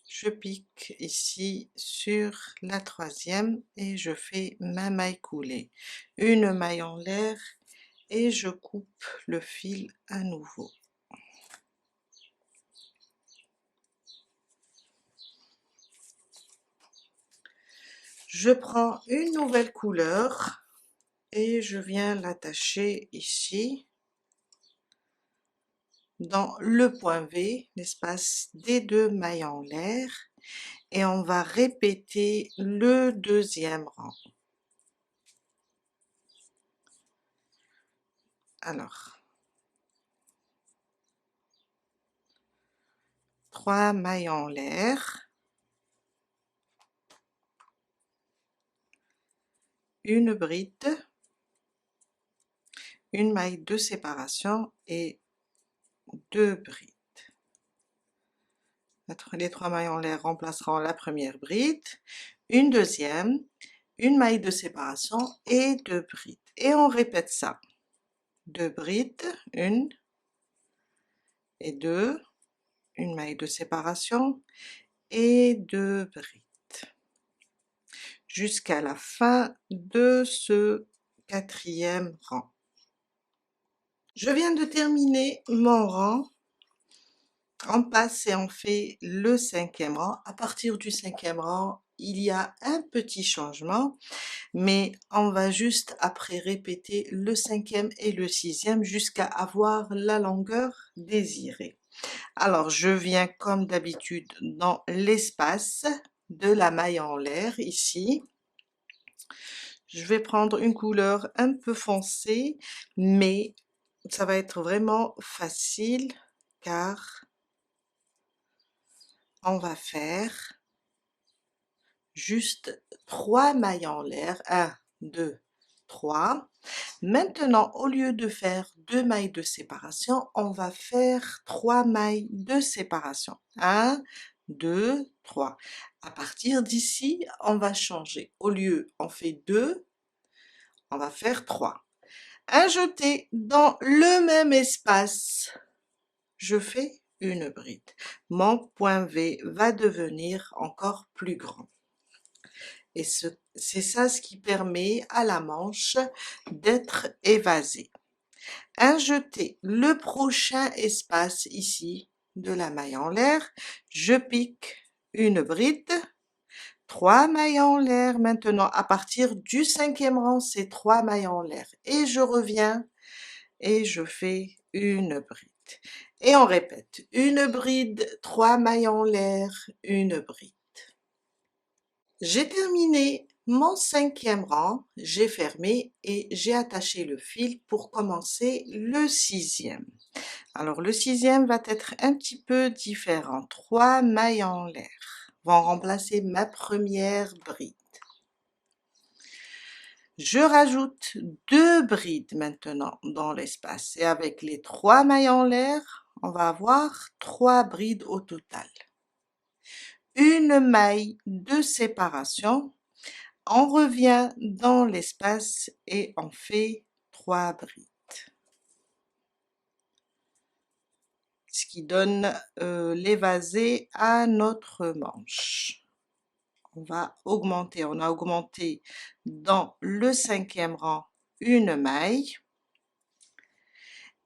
Je pique ici sur la troisième et je fais ma maille coulée. Une maille en l'air et je coupe le fil à nouveau. Je prends une nouvelle couleur et je viens l'attacher ici dans le point V, l'espace des deux mailles en l'air, et on va répéter le deuxième rang. Alors, 3 mailles en l'air, une bride, une maille de séparation et 2 brides. Les 3 mailles en l'air remplaceront la première bride, une deuxième, une maille de séparation et 2 brides. Et on répète ça. 2 brides, 1 et 2, une maille de séparation et 2 brides. Jusqu'à la fin de ce 4e rang. Je viens de terminer mon rang. On passe et on fait le 5e rang. À partir du 5e rang, il y a un petit changement, mais on va juste après répéter le 5e et le 6e jusqu'à avoir la longueur désirée. Alors, je viens comme d'habitude dans l'espace de la maille en l'air ici. Je vais prendre une couleur un peu foncée, mais ça va être vraiment facile car on va faire juste 3 mailles en l'air, 1, 2, 3. Maintenant, au lieu de faire 2 mailles de séparation, on va faire 3 mailles de séparation. 1, 2, 3. À partir d'ici, on va changer. Au lieu, on fait 2, on va faire 3. Un jeté dans le même espace, je fais une bride. Mon point V va devenir encore plus grand. Et c'est ça ce qui permet à la manche d'être évasée. Injetez le prochain espace ici de la maille en l'air, je pique une bride, 3 mailles en l'air. Maintenant, à partir du 5e rang, c'est 3 mailles en l'air. Et je reviens et je fais une bride. Et on répète, une bride, 3 mailles en l'air, une bride. J'ai terminé mon 5e rang, j'ai fermé et j'ai attaché le fil pour commencer le 6e. Alors le 6e va être un petit peu différent. 3 mailles en l'air vont remplacer ma première bride. Je rajoute 2 brides maintenant dans l'espace et avec les 3 mailles en l'air, on va avoir 3 brides au total. Une maille de séparation, on revient dans l'espace et on fait 3 brides. Ce qui donne l'évasé à notre manche. On va augmenter, on a augmenté dans le 5e rang une maille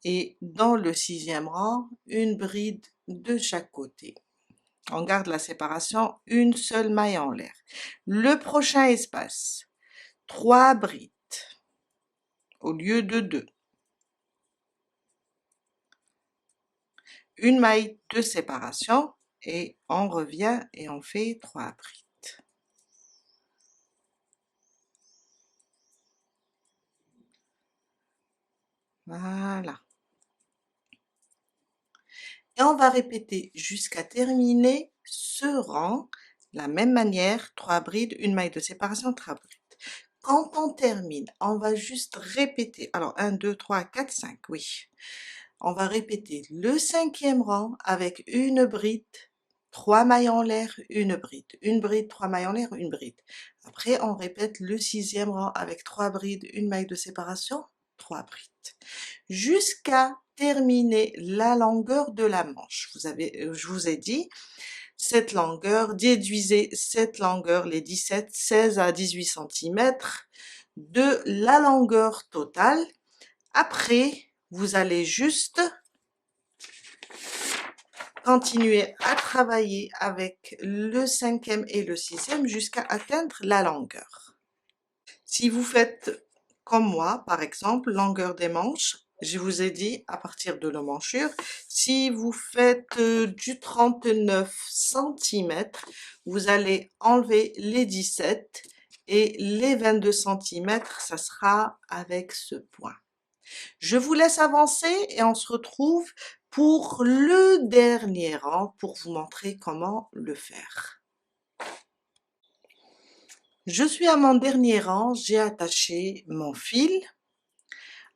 et dans le 6e rang une bride de chaque côté. On garde la séparation, une seule maille en l'air. Le prochain espace, 3 brides au lieu de 2. Une maille de séparation et on revient et on fait 3 brides. Voilà. Et on va répéter jusqu'à terminer ce rang, de la même manière, 3 brides, une maille de séparation, 3 brides. Quand on termine, on va juste répéter, alors 1, 2, 3, 4, 5, oui. On va répéter le 5e rang avec une bride, 3 mailles en l'air, une bride, 3 mailles en l'air, une bride. Après, on répète le 6e rang avec 3 brides, une maille de séparation, 3 brides. Jusqu'à terminer la longueur de la manche. Je vous ai dit, cette longueur, déduisez cette longueur, les 17, 16 à 18 cm de la longueur totale. Après, vous allez juste continuer à travailler avec le 5e et le 6e jusqu'à atteindre la longueur. Si vous faites comme moi, par exemple, longueur des manches, je vous ai dit à partir de l'emmanchure, si vous faites du 39 cm, vous allez enlever les 17 et les 22 cm, ça sera avec ce point. Je vous laisse avancer et on se retrouve pour le dernier rang pour vous montrer comment le faire. Je suis à mon dernier rang, j'ai attaché mon fil.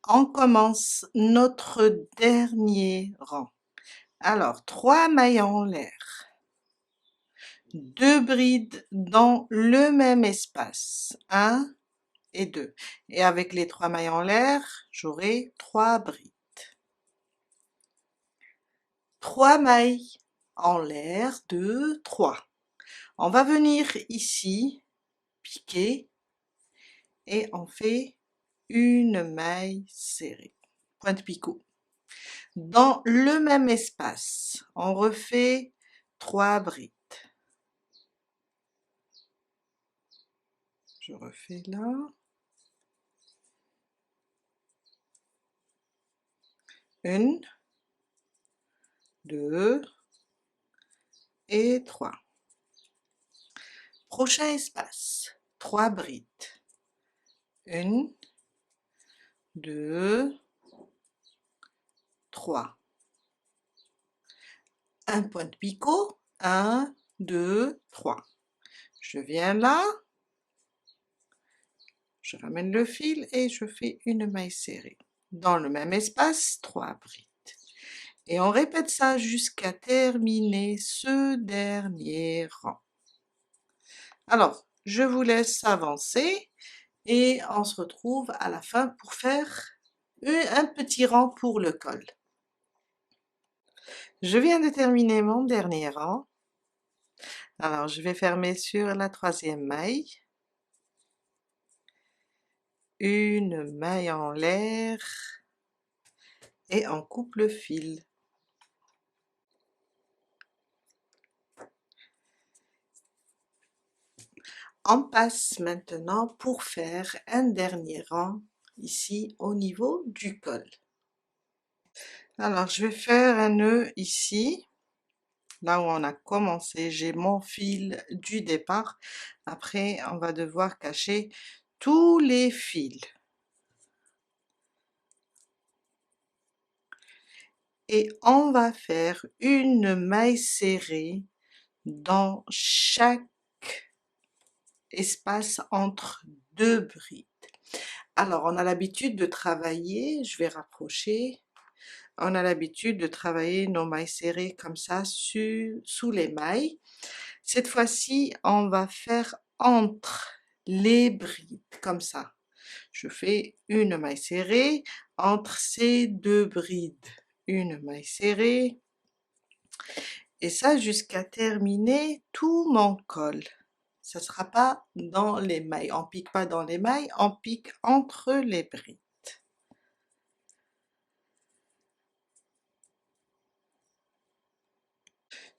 On commence notre dernier rang. Alors, 3 mailles en l'air, 2 brides dans le même espace, 1 et 2. Et avec les 3 mailles en l'air, j'aurai 3 brides. 3 mailles en l'air, 2, 3. On va venir ici, piquer, et on fait une maille serrée, pointe picot. Dans le même espace, on refait 3 brides. Je refais là. 1, 2 et 3. Prochain espace, 3 brides. 1, 2, 3. Un point de picot, 1, 2, 3. Je viens là, je ramène le fil et je fais une maille serrée. Dans le même espace, 3 brides. Et on répète ça jusqu'à terminer ce dernier rang. Alors, je vous laisse avancer et on se retrouve à la fin pour faire un petit rang pour le col. Je viens de terminer mon dernier rang. Alors, je vais fermer sur la 3e maille. Une maille en l'air et on coupe le fil. On passe maintenant pour faire un dernier rang ici au niveau du col. Alors, je vais faire un nœud ici, là où on a commencé. J'ai mon fil du départ. Après, on va devoir cacher tous les fils. Et on va faire une maille serrée dans chaque espace entre 2 brides. Alors, on a l'habitude de travailler, je vais rapprocher, on a l'habitude de travailler nos mailles serrées comme ça sous les mailles. Cette fois-ci, on va faire entre les brides, comme ça. Je fais une maille serrée entre ces 2 brides, une maille serrée, et ça jusqu'à terminer tout mon col. Ça ne sera pas dans les mailles, on pique pas dans les mailles, on pique entre les brides.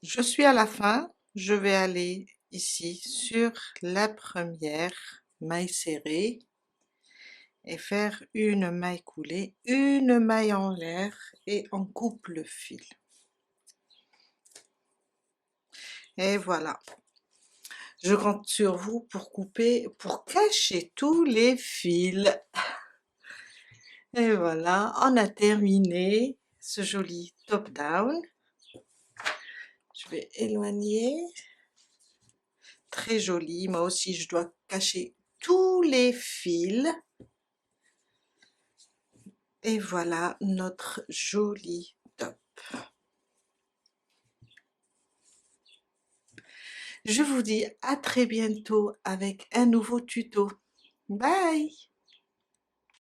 Je suis à la fin, je vais aller ici sur la première maille serrée et faire une maille coulée, une maille en l'air et on coupe le fil. Et voilà. Je compte sur vous pour couper, pour cacher tous les fils. Et voilà, on a terminé ce joli top down. Je vais éloigner. Très joli. Moi aussi, je dois cacher tous les fils. Et voilà notre joli top. Je vous dis à très bientôt avec un nouveau tuto. Bye!